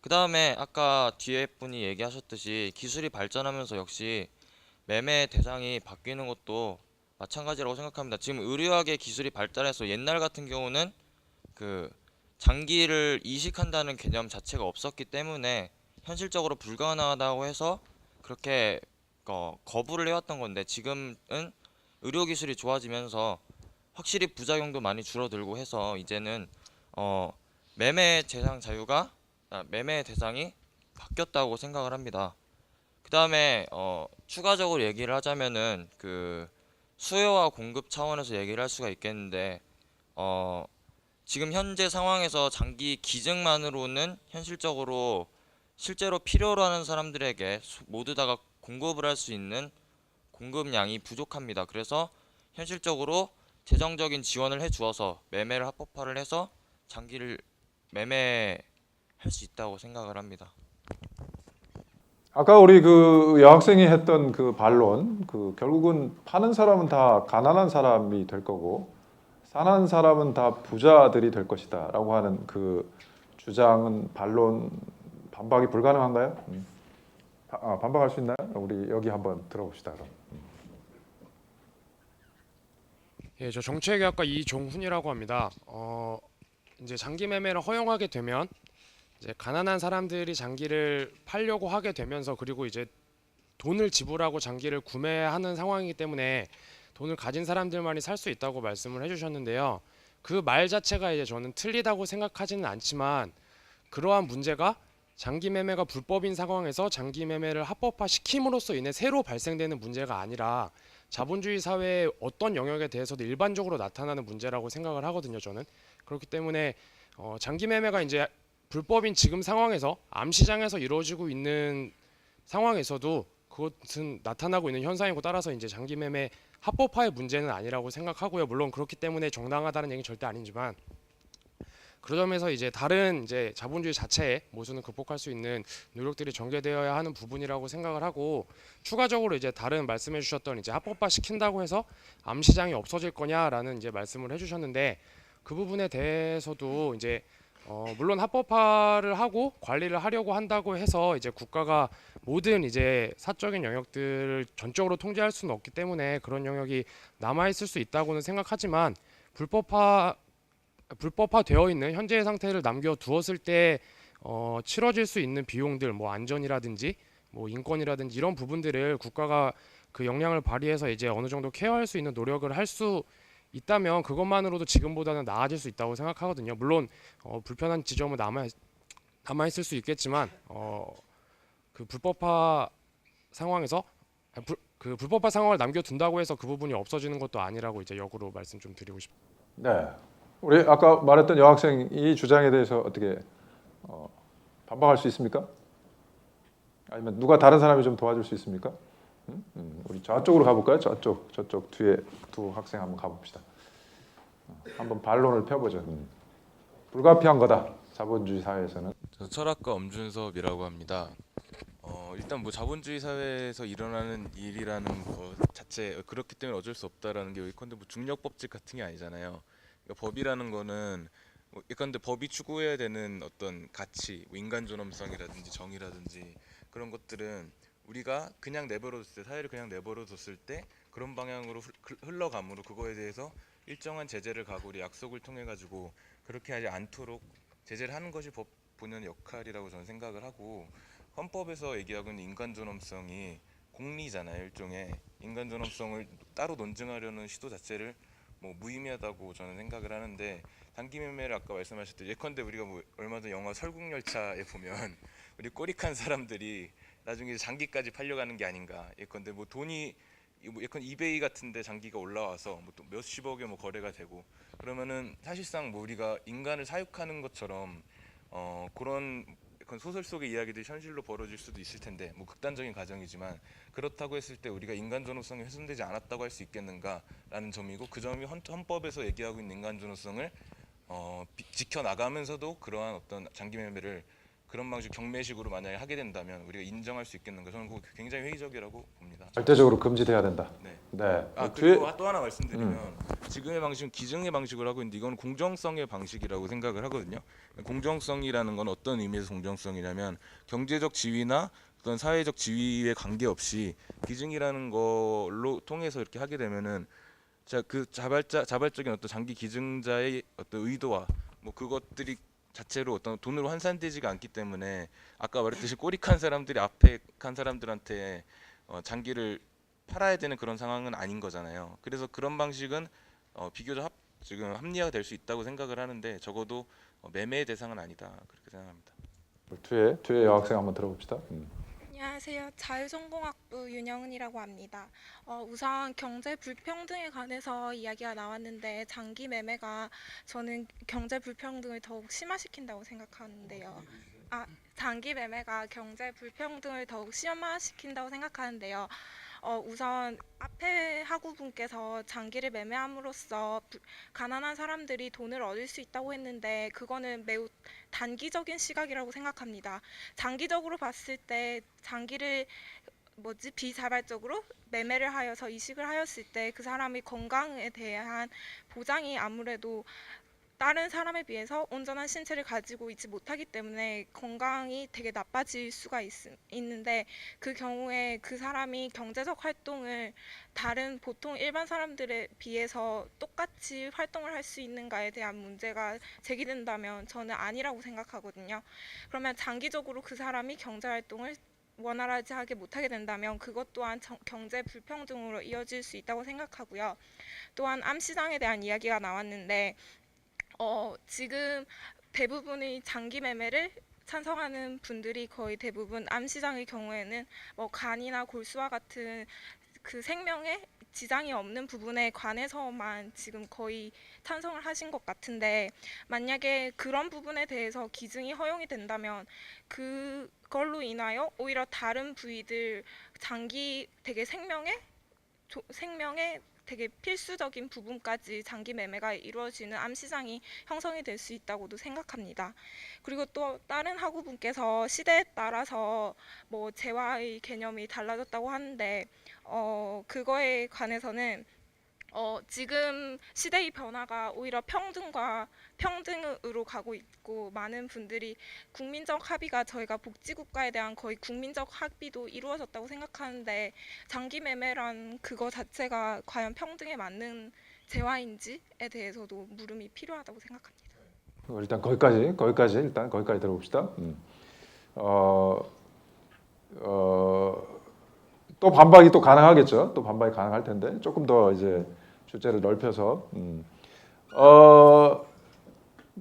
그 다음에 아까 뒤에 분이 얘기하셨듯이 기술이 발전하면서 역시 매매 대상이 바뀌는 것도 마찬가지라고 생각합니다. 지금 의료학의 기술이 발달해서 옛날 같은 경우는 그 장기를 이식한다는 개념 자체가 없었기 때문에 현실적으로 불가능하다고 해서 그렇게 거부를 해왔던 건데, 지금은 의료기술이 좋아지면서 확실히 부작용도 많이 줄어들고 해서 이제는 매매 대상이 바뀌었다고 생각을 합니다. 그 다음에 추가적으로 얘기를 하자면은 그 수요와 공급 차원에서 얘기를 할 수가 있겠는데, 지금 현재 상황에서 장기 기증만으로는 실제로 필요로 하는 사람들에게 모두 다가 공급을 할 수 있는 공급량이 부족합니다. 그래서 현실적으로 재정적인 지원을 해주어서 매매를 합법화를 해서 장기를 매매할 수 있다고 생각을 합니다. 아까 우리 그 여학생이 했던 그 반론, 결국은 파는 사람은 다 가난한 사람이 될 거고 사는 사람은 다 부자들이 될 것이다라고 하는 그 주장은 반박이 불가능한가요? 반박할 수 있나요? 우리 여기 한번 들어봅시다. 그럼. 예, 저 정치외교학과 이종훈이라고 합니다. 이제 장기 매매를 허용하게 되면 이제 가난한 사람들이 장기를 팔려고 하게 되면서, 그리고 이제 돈을 지불하고 장기를 구매하는 상황이기 때문에 돈을 가진 사람들만이 살 수 있다고 말씀을 해주셨는데요. 그 말 자체가 이제 저는 틀리다고 생각하지는 않지만, 그러한 문제가 장기 매매가 불법인 상황에서 장기 매매를 합법화 시킴으로써 인해 새로 발생되는 문제가 아니라 자본주의 사회의 어떤 영역에 대해서도 일반적으로 나타나는 문제라고 생각을 하거든요. 저는 그렇기 때문에 장기 매매가 이제 불법인 지금 상황에서 암시장에서 이루어지고 있는 상황에서도 그것은 나타나고 있는 현상이고, 따라서 이제 장기 매매 합법화의 문제는 아니라고 생각하고요. 물론 그렇기 때문에 정당하다는 얘기는 절대 아니지만, 그러면서 이제 다른 이제 자본주의 자체의 모순을 극복할 수 있는 노력들이 전개되어야 하는 부분이라고 생각을 하고, 추가적으로 이제 다른 말씀해 주셨던 이제 합법화 시킨다고 해서 암시장이 없어질 거냐라는 이제 말씀을 해주셨는데, 그 부분에 대해서도 이제 물론 합법화를 하고 관리를 하려고 한다고 해서 이제 국가가 모든 이제 사적인 영역들을 전적으로 통제할 수는 없기 때문에 그런 영역이 남아 있을 수 있다고는 생각하지만, 불법화되어 있는 현재의 상태를 남겨두었을 때 치러질 수 있는 비용들, 뭐 안전이라든지 뭐 인권이라든지 이런 부분들을 국가가 그 역량을 발휘해서 이제 어느 정도 케어할 수 있는 노력을 할 수 있다면 그것만으로도 지금보다는 나아질 수 있다고 생각하거든요. 물론 불편한 지점은 남아 있을 수 있겠지만 그 불법화 상황에서 그 불법화 상황을 남겨둔다고 해서 그 부분이 없어지는 것도 아니라고 이제 역으로 말씀 좀 드리고 싶습니다. 네, 우리 아까 말했던 여학생 이 주장에 대해서 어떻게 반박할 수 있습니까? 아니면 누가 다른 사람이 좀 도와줄 수 있습니까? 우리 저쪽으로 가볼까요? 저쪽 뒤에 두 학생 한번 가봅시다. 한번 반론을 펴보죠. 불가피한 거다. 자본주의 사회에서는. 저 철학가 엄준섭이라고 합니다. 일단 뭐 자본주의 사회에서 일어나는 일이라는 거 자체 그렇기 때문에 어쩔 수 없다라는 게 예컨대 뭐 중력 법칙 같은 게 아니잖아요. 그러니까 법이라는 거는 뭐 예컨대 법이 추구해야 되는 어떤 가치, 뭐 인간 존엄성이라든지 정의라든지 그런 것들은 우리가 그냥 내버려뒀을 때, 사회를 그냥 내버려뒀을 때 그런 방향으로 흘러감으로 그거에 대해서 일정한 제재를 가고 우리 약속을 통해 가지고 그렇게 하지 않도록 제재를 하는 것이 법 본연의 역할이라고 저는 생각을 하고, 헌법에서 얘기하고 있는 인간 존엄성이 공리잖아요. 일종의 인간 존엄성을 따로 논증하려는 시도 자체를 뭐 무의미하다고 저는 생각을 하는데, 단기 매매를 아까 말씀하셨듯이 예컨대 우리가 뭐 얼마 전 영화 설국열차에 보면 우리 꼬리칸 사람들이 나중에 장기까지 팔려가는 게 아닌가. 예컨대 뭐 돈이 뭐 예컨 이베이 같은데 장기가 올라와서 뭐 또 몇십억에 뭐 거래가 되고 그러면은 사실상 뭐 우리가 인간을 사육하는 것처럼 그런 소설 속의 이야기들이 현실로 벌어질 수도 있을 텐데, 뭐 극단적인 가정이지만 그렇다고 했을 때 우리가 인간 존엄성이 훼손되지 않았다고 할 수 있겠는가라는 점이고, 그 점이 헌법에서 얘기하고 있는 인간 존엄성을 지켜나가면서도 그러한 어떤 장기 매매를 그런 방식 경매식으로 만약에 하게 된다면 우리가 인정할 수 있겠는가. 저는 그거 굉장히 회의적이라고 봅니다. 절대적으로 금지돼야 된다. 네. 네. 그리고 또 하나 말씀드리면 지금의 방식은 기증의 방식을 하고 있는데 이건 공정성의 방식이라고 생각을 하거든요. 공정성이라는 건 어떤 의미에서 공정성이냐면 경제적 지위나 어떤 사회적 지위에 관계없이 기증이라는 걸로 통해서 이렇게 하게 되면은 그 자발적인 어떤 장기 기증자의 어떤 의도와 뭐 그것들이 자체로 어떤 돈으로 환산되지가 않기 때문에 아까 말했듯이 꼬리칸 사람들이 앞에 칸 사람들한테 장기를 팔아야 되는 그런 상황은 아닌 거잖아요. 그래서 그런 방식은 비교적 지금 합리화가 될 수 있다고 생각을 하는데 적어도 매매의 대상은 아니다 그렇게 생각합니다. 뒤에 여학생 한번 들어봅시다. 안녕하세요. 자유전공학부 윤영은이라고 합니다. 우선 경제 불평등에 관해서 이야기가 나왔는데 장기 매매가 저는 경제 불평등을 더욱 심화시킨다고 생각하는데요. 장기 매매가 경제 불평등을 더욱 심화시킨다고 생각하는데요. 우선 앞에 학우분께서 장기를 매매함으로써 가난한 사람들이 돈을 얻을 수 있다고 했는데 그거는 매우 단기적인 시각이라고 생각합니다. 장기적으로 봤을 때 장기를 비자발적으로 매매를 하여서 이식을 하였을 때 그 사람의 건강에 대한 보장이 아무래도 다른 사람에 비해서 온전한 신체를 가지고 있지 못하기 때문에 건강이 되게 나빠질 수가 있는데, 그 경우에 그 사람이 경제적 활동을 다른 보통 일반 사람들에 비해서 똑같이 활동을 할 수 있는가에 대한 문제가 제기된다면 저는 아니라고 생각하거든요. 그러면 장기적으로 그 사람이 경제 활동을 원활하게 못하게 된다면 그것 또한 경제 불평등으로 이어질 수 있다고 생각하고요. 또한 암시장에 대한 이야기가 나왔는데 지금 대부분의 장기 매매를 찬성하는 분들이 거의 대부분 암시장의 경우에는 간이나 골수와 같은 그 생명에 지장이 없는 부분에 관해서만 지금 거의 찬성을 하신 것 같은데, 만약에 그런 부분에 대해서 기증이 허용이 된다면 그걸로 인하여 오히려 다른 부위들 장기 되게 생명에 되게 필수적인 부분까지 장기 매매가 이루어지는 암시장이 형성이 될 수 있다고도 생각합니다. 그리고 또 다른 학우분께서 시대에 따라서 재화의 개념이 달라졌다고 하는데 그거에 관해서는 지금 시대의 변화가 오히려 평등으로 가고 있고, 많은 분들이 국민적 합의가 저희가 복지국가에 대한 거의 국민적 합의도 이루어졌다고 생각하는데, 장기 매매란 그거 자체가 과연 평등에 맞는 재화인지에 대해서도 물음이 필요하다고 생각합니다. 일단 거기까지 일단 거기까지 들어봅시다. 또 반박이 또 가능하겠죠. 또 반박이 가능할 텐데 조금 더 이제 주제를 넓혀서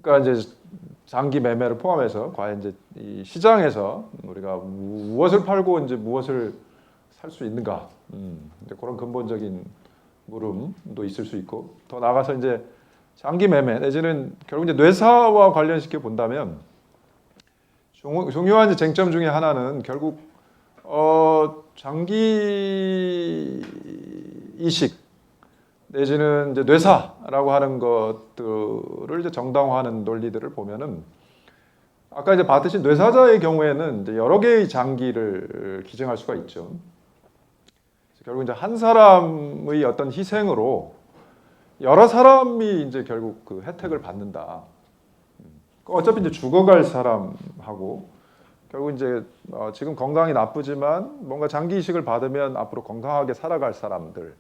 그러니까 이제 장기 매매를 포함해서 과연 이제 이 시장에서 우리가 무엇을 팔고 이제 무엇을 살 수 있는가, 이제 그런 근본적인 물음도 있을 수 있고, 더 나아가서 이제 장기 매매 내지는 결국 이제 뇌사와 관련시켜 본다면 중요한 이제 쟁점 중에 하나는 결국 장기 이식 내지는 이제 뇌사라고 하는 것들을 이제 정당화하는 논리들을 보면은 아까 이제 봤듯이 뇌사자의 경우에는 이제 여러 개의 장기를 기증할 수가 있죠. 결국 이제 한 사람의 어떤 희생으로 여러 사람이 이제 결국 그 혜택을 받는다. 어차피 이제 죽어갈 사람하고 결국 이제 지금 건강이 나쁘지만 뭔가 장기 이식을 받으면 앞으로 건강하게 살아갈 사람들의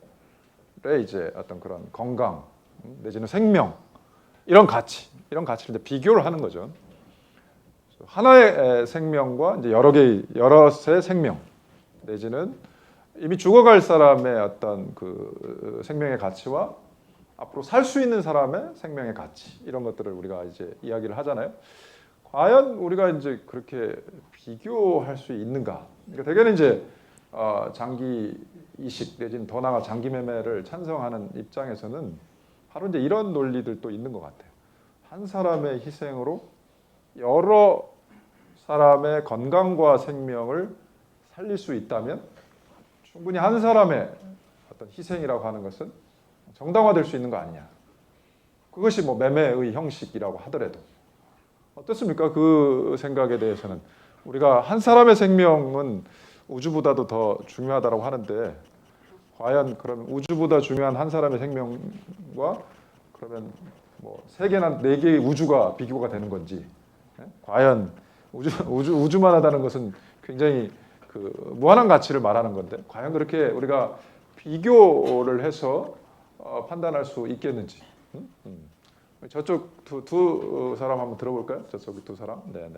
이제 어떤 그런 건강 내지는 생명 이런 가치를 이제 비교를 하는 거죠. 하나의 생명과 이제 여럿의 생명 내지는 이미 죽어갈 사람의 어떤 그 생명의 가치와 앞으로 살 수 있는 사람의 생명의 가치 이런 것들을 우리가 이제 이야기를 하잖아요. 과연 우리가 이제 그렇게 비교할 수 있는가? 그러니까 대개는 이제 장기 이식 내지는 더 나아가 장기 매매를 찬성하는 입장에서는 바로 이제 이런 논리들도 있는 것 같아요. 한 사람의 희생으로 여러 사람의 건강과 생명을 살릴 수 있다면 충분히 한 사람의 어떤 희생이라고 하는 것은 정당화될 수 있는 거 아니냐. 그것이 뭐 매매의 형식이라고 하더라도 어떻습니까? 그 생각에 대해서는 우리가 한 사람의 생명은 우주보다도 더 중요하다고 하는데 과연 그러면 우주보다 중요한 한 사람의 생명과 그러면 뭐 3개나 4개의 우주가 비교가 되는 건지 과연 우주만 하다는 것은 굉장히 그 무한한 가치를 말하는 건데 과연 그렇게 우리가 비교를 해서 판단할 수 있겠는지. 저쪽 두 사람 한번 들어볼까요? 저쪽 두 사람. 네.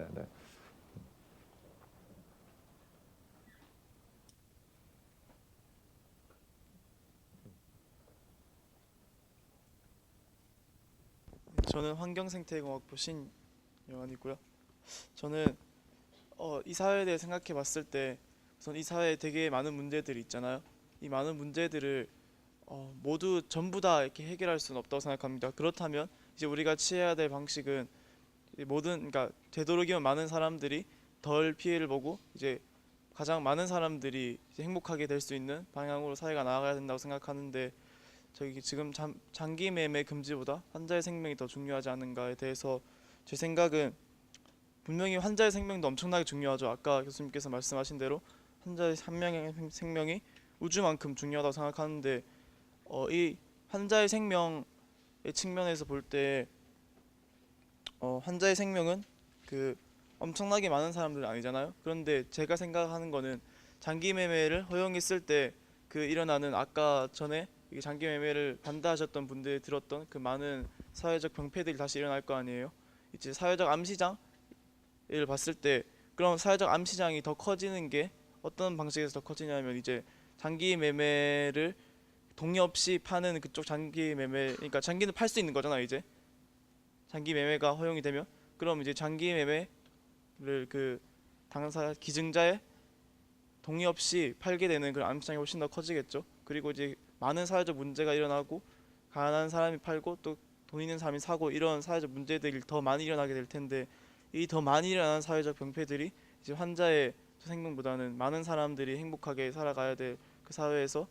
저는 환경생태공학부 신영환이고요. 저는 이 사회에 대해 생각해 봤을 때 우선 이 사회에 되게 많은 문제들이 있잖아요. 이 많은 문제들을 모두 전부 다 이렇게 해결할 수는 없다고 생각합니다. 그렇다면 이제 우리가 취해야 될 방식은 그러니까 되도록이면 많은 사람들이 덜 피해를 보고 이제 가장 많은 사람들이 이제 행복하게 될 수 있는 방향으로 사회가 나아가야 된다고 생각하는데 저기 지금 장기 매매 금지보다 환자의 생명이 더 중요하지 않은가에 대해서 제 생각은 분명히 환자의 생명도 엄청나게 중요하죠. 아까 교수님께서 말씀하신 대로 환자의 한 명의 생명이 우주만큼 중요하다고 생각하는데 이 환자의 생명의 측면에서 볼 때 환자의 생명은 그 엄청나게 많은 사람들은 아니잖아요. 그런데 제가 생각하는 거는 장기 매매를 허용했을 때 그 일어나는 아까 전에 장기 매매를 반대하셨던 분들이 들었던 그 많은 사회적 병폐들이 다시 일어날 거 아니에요. 이제 사회적 암시장을 봤을 때 그럼 사회적 암시장이 더 커지는 게 어떤 방식에서 더 커지냐면 이제 장기 매매를 동의 없이 파는 그쪽 장기 매매, 그러니까 장기는 팔 수 있는 거잖아요. 이제 장기 매매가 허용이 되면 그럼 이제 장기 매매를 그 당사 기증자의 동의 없이 팔게 되는 그런 암시장이 훨씬 더 커지겠죠. 그리고 이제 많은 사회적 문제가 일어나고 가난한 사람이 팔고 또 돈 있는 사람이 사고 이런 사회적 문제들이 더 많이 일어나게 될 텐데 이 더 많이 일어나는 사회적 병폐들이 이제 환자의 생명보다는 많은 사람들이 행복하게 살아가야 될 그 사회에서는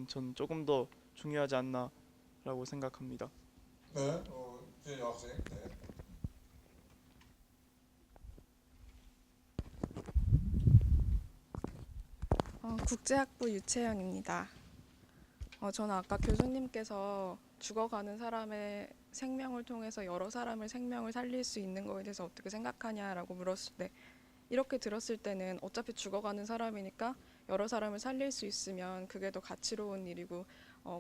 전 조금 더 중요하지 않나라고 생각합니다. 네, 이제 학생. 네. 국제학부 유채연입니다. 저는 아까 교수님께서 죽어가는 사람의 생명을 통해서 여러 사람의 생명을 살릴 수 있는 거에 대해서 어떻게 생각하냐라고 물었을 때 이렇게 들었을 때는 어차피 죽어가는 사람이니까 여러 사람을 살릴 수 있으면 그게 더 가치로운 일이고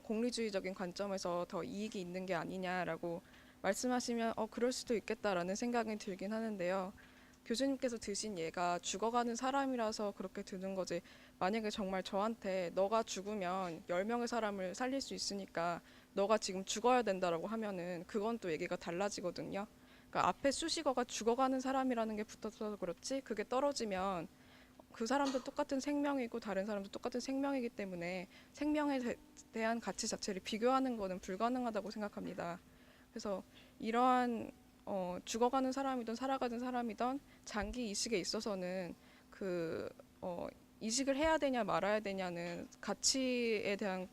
공리주의적인 관점에서 더 이익이 있는 게 아니냐라고 말씀하시면 그럴 수도 있겠다라는 생각이 들긴 하는데요. 교수님께서 드신 예가 죽어가는 사람이라서 그렇게 드는 거지, 만약에 정말 저한테 너가 죽으면 10명의 사람을 살릴 수 있으니까 너가 지금 죽어야 된다라고 하면은 그건 또 얘기가 달라지거든요. 그러니까 앞에 수식어가 죽어가는 사람이라는 게 붙어서 그렇지, 그게 떨어지면 그 사람도 똑같은 생명이고 다른 사람도 똑같은 생명이기 때문에 생명에 대한 가치 자체를 비교하는 것은 불가능하다고 생각합니다. 그래서 이러한 죽어가는 사람이든 살아가는 사람이든 장기 이식에 있어서는 이식을 해야 되냐 말아야 되냐는 가치에 대한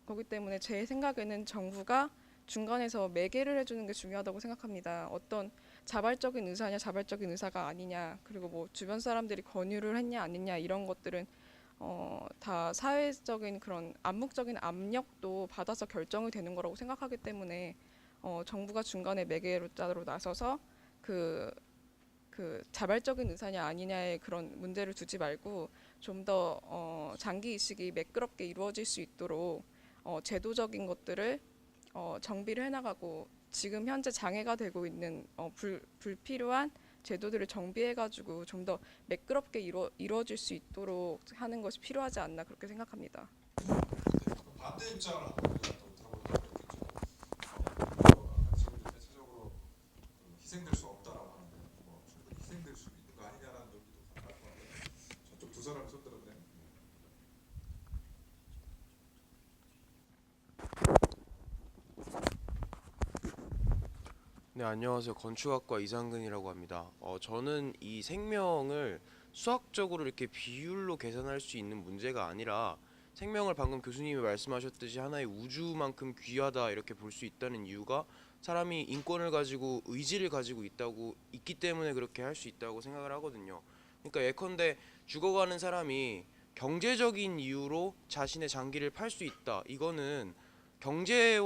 거기 때문에 제 생각에는 정부가 중간에서 매개를 해주는 게 중요하다고 생각합니다. 어떤 자발적인 의사냐 자발적인 의사가 아니냐, 그리고 뭐 주변 사람들이 권유를 했냐 아니냐, 이런 것들은 다 사회적인 그런 암묵적인 압력도 받아서 결정이 되는 거라고 생각하기 때문에 정부가 중간에 매개로자로 나서서 그 자발적인 의사냐 아니냐의 그런 문제를 두지 말고 좀 더 장기 이식이 매끄럽게 이루어질 수 있도록 제도적인 것들을 정비를 해나가고, 지금 현재 장애가 되고 있는 불필요한 제도들을 정비해가지고 좀 더 매끄럽게 이루어질 수 있도록 하는 것이 필요하지 않나, 그렇게 생각합니다. 반대 입장을 한번 우리가 또 들어보도록 하겠죠. 대체적으로 희생될 수 없다라고 하는데 충분히 희생될 수 있는 거 아니냐라는 논리도 가능할 것 같아요. 저쪽 두 사람이 손 들었네요. 네, 안녕하세요. 건축학과 이상근이라고 합니다. 저는 이 생명을 수학적으로 이렇게 비율로 계산할 수 있는 문제가 아니라 생명을 방금 교수님이 말씀하셨듯이 하나의 우주만큼 귀하다 이렇게 볼 수 있다는 이유가 사람이 인권을 가지고 의지를 가지고 있기 때문에 그렇게 할 수 있다고 생각을 하거든요. 그러니까 예컨대 죽어가는 사람이 경제적인 이유로 자신의 장기를 팔 수 있다. 이거는 경제에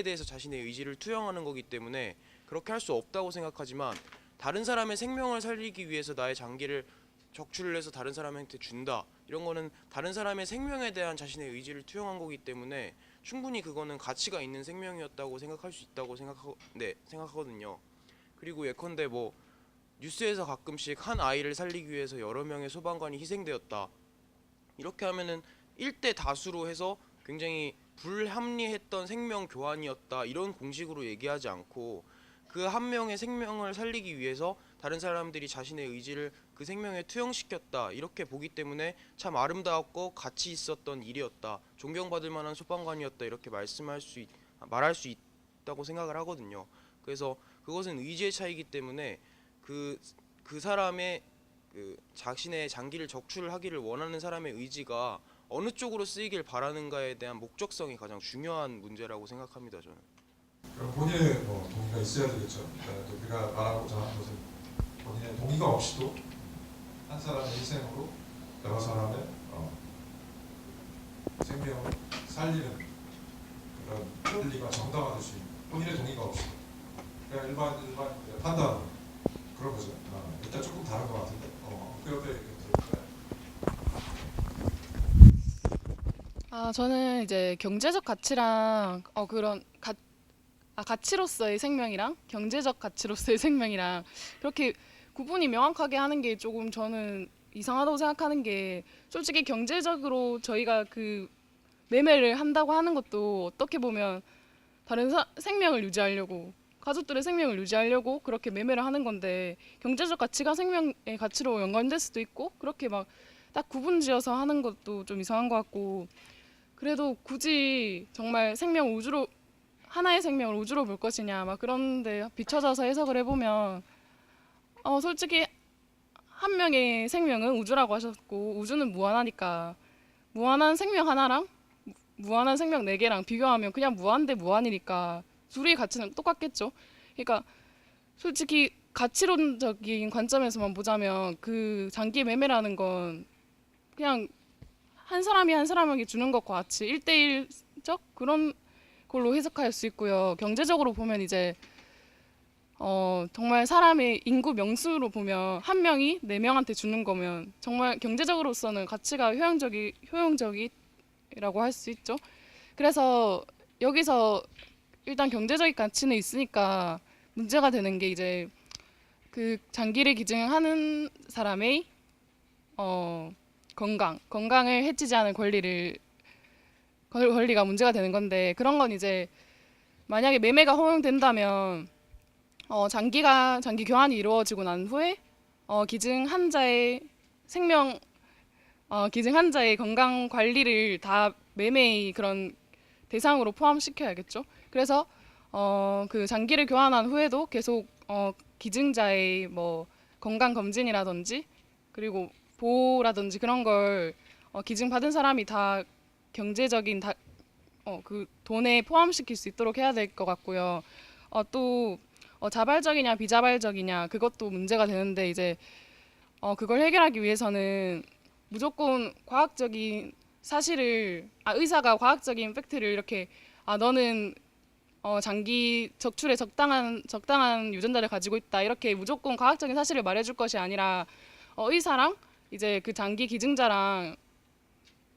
대해서 자신의 의지를 투영하는 거기 때문에 그렇게 할 수 없다고 생각하지만, 다른 사람의 생명을 살리기 위해서 나의 장기를 적출을 해서 다른 사람한테 준다, 이런 거는 다른 사람의 생명에 대한 자신의 의지를 투영한 거기 때문에 충분히 그거는 가치가 있는 생명이었다고 생각할 수 있다고 생각하거든요. 그리고 예컨대 뭐 뉴스에서 가끔씩 한 아이를 살리기 위해서 여러 명의 소방관이 희생되었다, 이렇게 하면은 1대 다수로 해서 굉장히 불합리했던 생명 교환이었다, 이런 공식으로 얘기하지 않고 그 한 명의 생명을 살리기 위해서 다른 사람들이 자신의 의지를 그 생명에 투영시켰다, 이렇게 보기 때문에 참 아름다웠고 가치 있었던 일이었다, 존경받을 만한 소방관이었다, 이렇게 말할 수 있다고 생각을 하거든요. 그래서 그것은 의지의 차이기 때문에 그 사람의 자신의 장기를 적출하기를 원하는 사람의 의지가 어느 쪽으로 쓰이길 바라는가에 대한 목적성이 가장 중요한 문제라고 생각합니다. 저는. 그럼 본인의 동의가 있어야 되겠죠. 그러니까 우리가 말하고자 하는 것은 본인의 동의가 없이도 한 사람의 희생으로 여러 사람의 생명을 살리는 그런 권리가 정당화될 수 있는, 본인의 동의가 없이 그냥 일반 판단, 그런 거죠. 일단 조금 다른 것 같은데 그 옆에 들어볼까요? 저는 이제 경제적 가치랑 그런 가치로서의 생명이랑 경제적 가치로서의 생명이랑 그렇게 구분이 명확하게 하는 게 조금 저는 이상하다고 생각하는 게, 솔직히 경제적으로 저희가 그 매매를 한다고 하는 것도 어떻게 보면 다른 생명을 유지하려고, 가족들의 생명을 유지하려고 그렇게 매매를 하는 건데, 경제적 가치가 생명의 가치로 연관될 수도 있고, 그렇게 막 딱 구분지어서 하는 것도 좀 이상한 것 같고, 그래도 굳이 정말 하나의 생명을 우주로 볼 것이냐 막 그런데 비춰져서 해석을 해보면 솔직히 한 명의 생명은 우주라고 하셨고, 우주는 무한하니까 무한한 생명 하나랑 무한한 생명 4개랑 비교하면 그냥 무한 대 무한이니까 둘의 가치는 똑같겠죠. 그러니까 솔직히 가치론적인 관점에서만 보자면 그 장기 매매라는 건 그냥 한 사람이 한 사람에게 주는 것과 같이 1대1적 그런 걸로 해석할 수 있고요. 경제적으로 보면 이제 정말 사람의 인구 명수로 보면 한 명이 4명한테 주는 거면 정말 경제적으로서는 가치가 효용적이라고 할 수 있죠. 그래서 여기서 일단 경제적인 가치는 있으니까 문제가 되는 게 이제 그 장기를 기증하는 사람의 건강을 해치지 않을 권리가 문제가 되는 건데, 그런 건 이제 만약에 매매가 허용된다면 장기 교환이 이루어지고 난 후에 기증한 자의 건강 관리를 다 매매의 그런 대상으로 포함시켜야겠죠. 그래서 그 장기를 교환한 후에도 계속 기증자의 뭐 건강 검진이라든지 그리고 보호라든지 그런 걸 기증 받은 사람이 다 경제적인 그 돈에 포함시킬 수 있도록 해야 될 것 같고요. 또 자발적이냐 비자발적이냐 그것도 문제가 되는데, 이제 그걸 해결하기 위해서는 무조건 과학적인 사실을 의사가 과학적인 팩트를 이렇게 너는 장기 적출에 적당한 유전자를 가지고 있다, 이렇게 무조건 과학적인 사실을 말해줄 것이 아니라 의사랑 이제 그 장기 기증자랑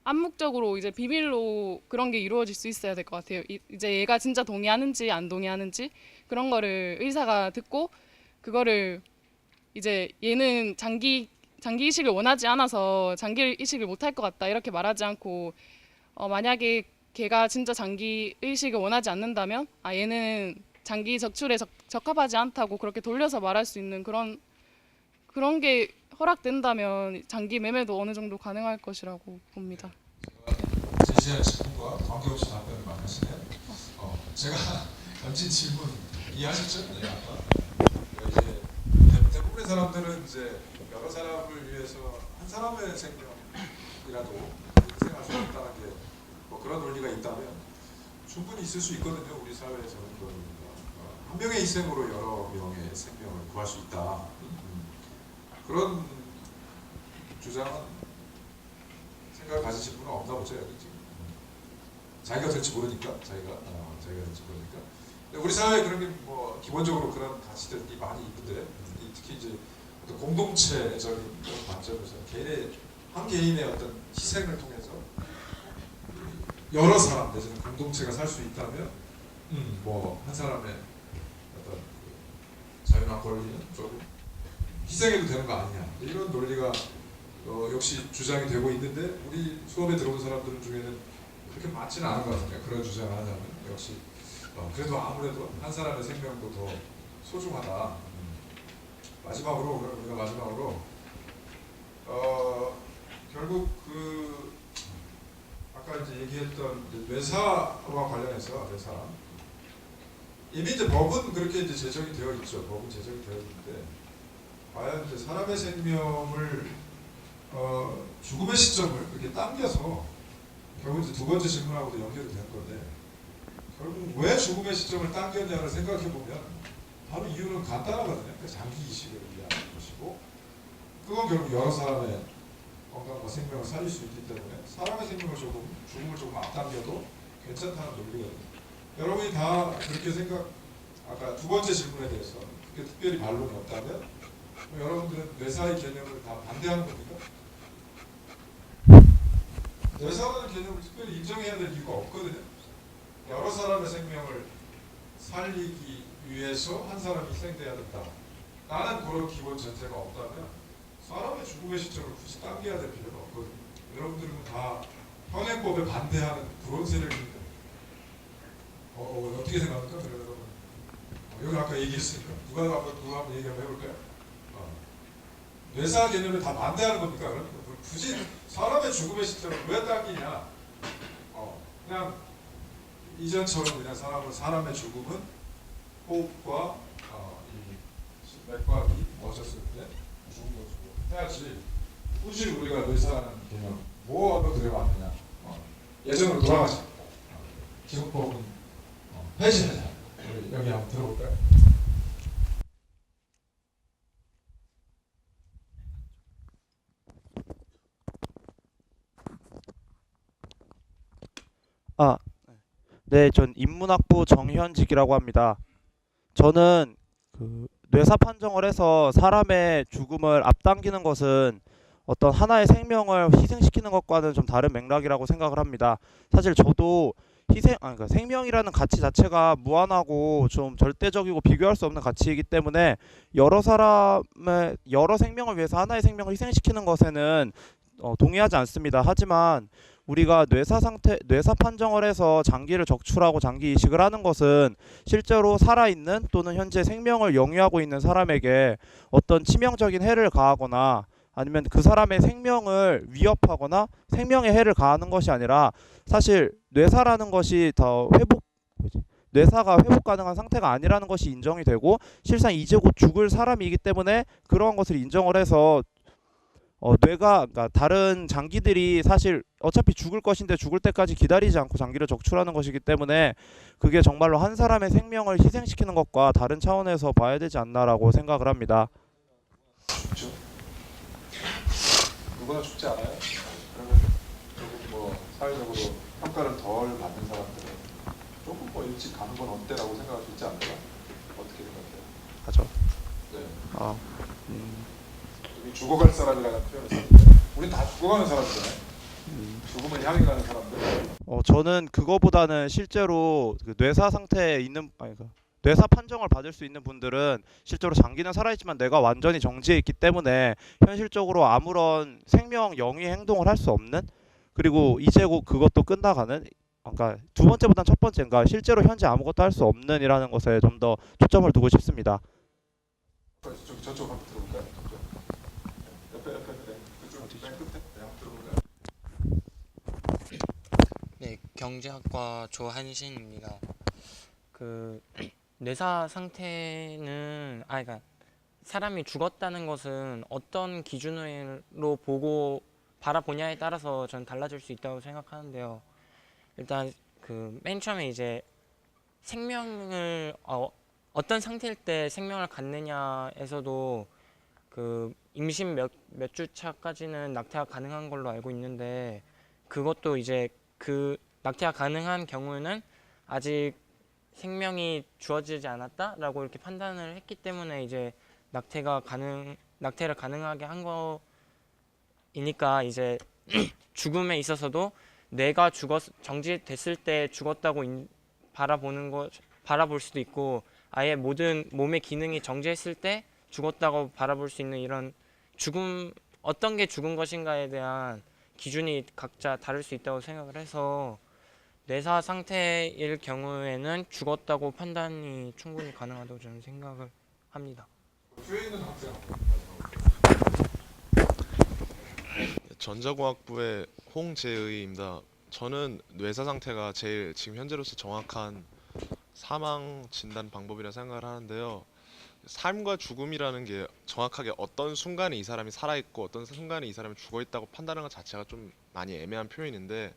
암묵적으로 이제 비밀로 그런 게 이루어질 수 있어야 될 것 같아요. 이제 얘가 진짜 동의하는지 안 동의하는지 그런 거를 의사가 듣고, 그거를 이제 얘는 장기 이식을 원하지 않아서 장기 이식을 못할 것 같다 이렇게 말하지 않고, 만약에 걔가 진짜 장기 이식을 원하지 않는다면 얘는 장기 적출에 적합하지 않다고 그렇게 돌려서 말할 수 있는 그런 게 허락된다면 장기 매매도 어느 정도 가능할 것이라고 봅니다. 제시한 질문과 관계없이 답변을 많이 하시네요. 제가 던진 질문 이해하셨죠? 네, 아까 이제 대부분의 사람들은 이제 여러 사람을 위해서 한 사람의 생명이라도 희생할 수 없다는 게 뭐 그런 논리가 있다면 충분히 있을 수 있거든요. 우리 사회에서는 한 명의 희생으로 여러 명의 생명을 구할 수 있다. 그런 주장은 생각을 가지신 분은 없나 보죠. 여기 지금 자기가 될지 모르니까 자기가 될지 모르니까. 근데 우리 사회에 그런 게 뭐 기본적으로 그런 가치들이 많이 있는데, 특히 이제 어떤 공동체적인 그런 관점에서 한 개인의 어떤 희생을 통해서 여러 사람 내지는 공동체가 살 수 있다면 뭐 한 사람의 어떤 자유나 권리는 조금 희생해도 되는 거 아니냐, 이런 논리가 역시 주장이 되고 있는데, 우리 수업에 들어온 사람들 중에는 그렇게 많지는 않은 것 같아요. 그런 주장을 하자면 역시 그래도 아무래도 한 사람의 생명도 더 소중하다. 우리가 마지막으로 결국 그 아까 이제 얘기했던 이제 뇌사와 관련해서 이미 이제 법은 그렇게 이제 제정이 되어 있죠. 법은 제정이 되어 있는데, 과연 이제 사람의 생명을 죽음의 시점을 그렇게 당겨서, 결국 이제 두 번째 질문하고도 연결이 되는 건데, 결국 왜 죽음의 시점을 당겼냐를 생각해 보면 바로 이유는 간단하거든요. 그러니까 장기 이식을 위한 것이고, 그건 결국 여러 사람의 건강과 생명을 살릴 수 있기 때문에 사람의 생명을 죽음을 조금 앞당겨도 괜찮다는 논리거든요. 여러분이 다 그렇게 아까 두 번째 질문에 대해서 그렇게 특별히 반론이 없다면 여러분들은 뇌사의 개념을 다 반대하는 겁니까? 뇌사라는 개념을 특별히 인정해야 될 이유가 없거든요. 여러 사람의 생명을 살리기 위해서 한 사람이 희생돼야 된다. 나는 그런 기본 전제가 없다면 사람의 죽음의 시점을 굳이 당겨야 될 필요는 없거든요. 여러분들은 다 현행법에 반대하는 그런 세력인데 어떻게 생각합니까? 여러분 여기 아까 얘기했으니까 누가 한번 얘기 한번 해볼까요? 뇌사 개념을 다 반대하는 겁니까? 그럼 굳이 사람의 죽음의 시점을 왜 당기냐? 그냥 이전처럼 그냥 사람의 죽음은 호흡과 이 맥박이 멎었을 때 죽은 거고 해야지. 굳이 우리가 뇌사라는 개념 뭐로 들여왔느냐? 예전으로 돌아가자. 기존법은 폐지하자. 우리 여기 한번 들어볼까요? 네, 전 인문학부 정현직이라고 합니다. 저는 그 뇌사 판정을 해서 사람의 죽음을 앞당기는 것은 어떤 하나의 생명을 희생시키는 것과는 좀 다른 맥락이라고 생각을 합니다. 사실 저도 그러니까 생명이라는 가치 자체가 무한하고 좀 절대적이고 비교할 수 없는 가치이기 때문에 여러 생명을 위해서 하나의 생명을 희생시키는 것에는 동의하지 않습니다. 하지만 우리가 뇌사 판정을 해서 장기를 적출하고 장기 이식을 하는 것은 실제로 살아있는 또는 현재 생명을 영위하고 있는 사람에게 어떤 치명적인 해를 가하거나 아니면 그 사람의 생명을 위협하거나 생명에 해를 가하는 것이 아니라 사실 뇌사라는 것이 뇌사가 회복 가능한 상태가 아니라는 것이 인정이 되고 실상 이제 곧 죽을 사람이기 때문에 그러한 것을 인정을 해서 그러니까 다른 장기들이 사실 어차피 죽을 것인데 죽을 때까지 기다리지 않고 장기를 적출하는 것이기 때문에 그게 정말로 한 사람의 생명을 희생시키는 것과 다른 차원에서 봐야 되지 않나라고 생각을 합니다. 죽죠? 누구나 죽지 않아요? 그러면 조금 뭐 사회적으로 평가를 덜 받는 사람들은 조금 뭐 일찍 가는 건 어때라고 생각할 수 있지 않을까? 어떻게 생각해요? 하죠. 네. 여기 죽어갈 사람이라는 표현을 썼는데 우린 다 죽어가는 사람이잖아요. 죽음을 향해 가는 사람들. 저는 그거보다는 실제로 그 뇌사 상태에 있는 뇌사 판정을 받을 수 있는 분들은 실제로 장기는 살아있지만 뇌가 완전히 정지해 있기 때문에 현실적으로 아무런 생명 영위 행동을 할 수 없는, 그리고 이제 곧 그것도 끝나가는, 그러니까 두 번째보다는 첫 번째인가 실제로 현재 아무것도 할 수 없는 이라는 것에 좀 더 초점을 두고 싶습니다. 저쪽 한번 들어볼까요? 옆에 그쪽 맨 끝에 한번 들어볼까요? 네, 경제학과 조한신입니다. 그 뇌사 상태는 그러니까 사람이 죽었다는 것은 어떤 기준으로 보고 바라보냐에 따라서 저는 달라질 수 있다고 생각하는데요. 일단 그 맨 처음에 이제 생명을 어떤 상태일 때 생명을 갖느냐에서도 그 임신 몇 주 차까지는 낙태가 가능한 걸로 알고 있는데, 그것도 이제 그 낙태가 가능한 경우는 아직 생명이 주어지지 않았다라고 이렇게 판단을 했기 때문에 이제 낙태를 가능하게 한 거이니까 이제 죽음에 있어서도 내가 정지됐을 때 죽었다고 바라볼 수도 있고, 아예 모든 몸의 기능이 정지했을 때 죽었다고 바라볼 수 있는 이런 어떤 게 죽은 것인가에 대한 기준이 각자 다를 수 있다고 생각을 해서 뇌사 상태일 경우에는 죽었다고 판단이 충분히 가능하다고 저는 생각을 합니다. 뒤에 있는 학생. 전자공학부의 홍재의입니다. 저는 뇌사 상태가 제일 지금 현재로서 정확한 사망 진단 방법이라 생각을 하는데요. 삶과 죽음이라는 게 정확하게 어떤 순간에 이 사람이 살아있고 어떤 순간에 이 사람이 죽어있다고 판단하는 것 자체가 좀 많이 애매한 표현인데,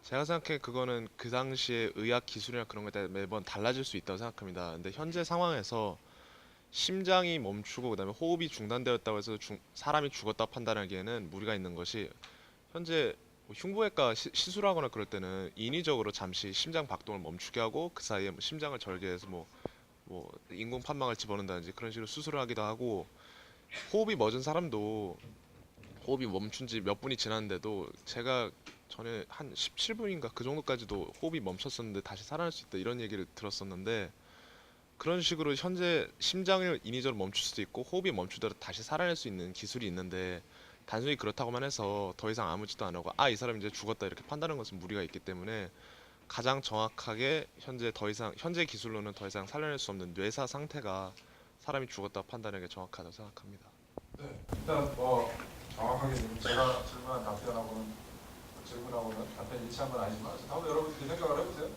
제가 생각해 그거는 그 당시에 의학 기술이나 그런 것에 따라 매번 달라질 수 있다고 생각합니다. 근데 현재 상황에서 심장이 멈추고 그다음에 호흡이 중단되었다고 해서 사람이 죽었다고 판단하기에는 무리가 있는 것이, 현재 흉부외과 시술하거나 그럴 때는 인위적으로 잠시 심장 박동을 멈추게 하고 그 사이에 심장을 절개해서 뭐 인공 판막을 집어넣는다든지 그런 식으로 수술을 하기도 하고, 호흡이 멎은 사람도 호흡이 멈춘 지 몇 분이 지났는데도 제가 전에 한 17분인가 그 정도까지도 호흡이 멈췄었는데 다시 살아날 수 있다 이런 얘기를 들었었는데, 그런 식으로 현재 심장을 인위적으로 멈출 수도 있고 호흡이 멈추더라도 다시 살아날 수 있는 기술이 있는데, 단순히 그렇다고만 해서 더 이상 아무 짓도 안 하고 이 사람 이제 죽었다 이렇게 판단하는 것은 무리가 있기 때문에 가장 정확하게 현재 기술로는 더 이상 살려낼 수 없는 뇌사 상태가 사람이 죽었다 판단하는 게 정확하다고 생각합니다. 네, 일단 정확하게 제가 질문한 답변하고는 답변이 일치한 건 아니지만 한번 여러분들이 생각을 해보세요.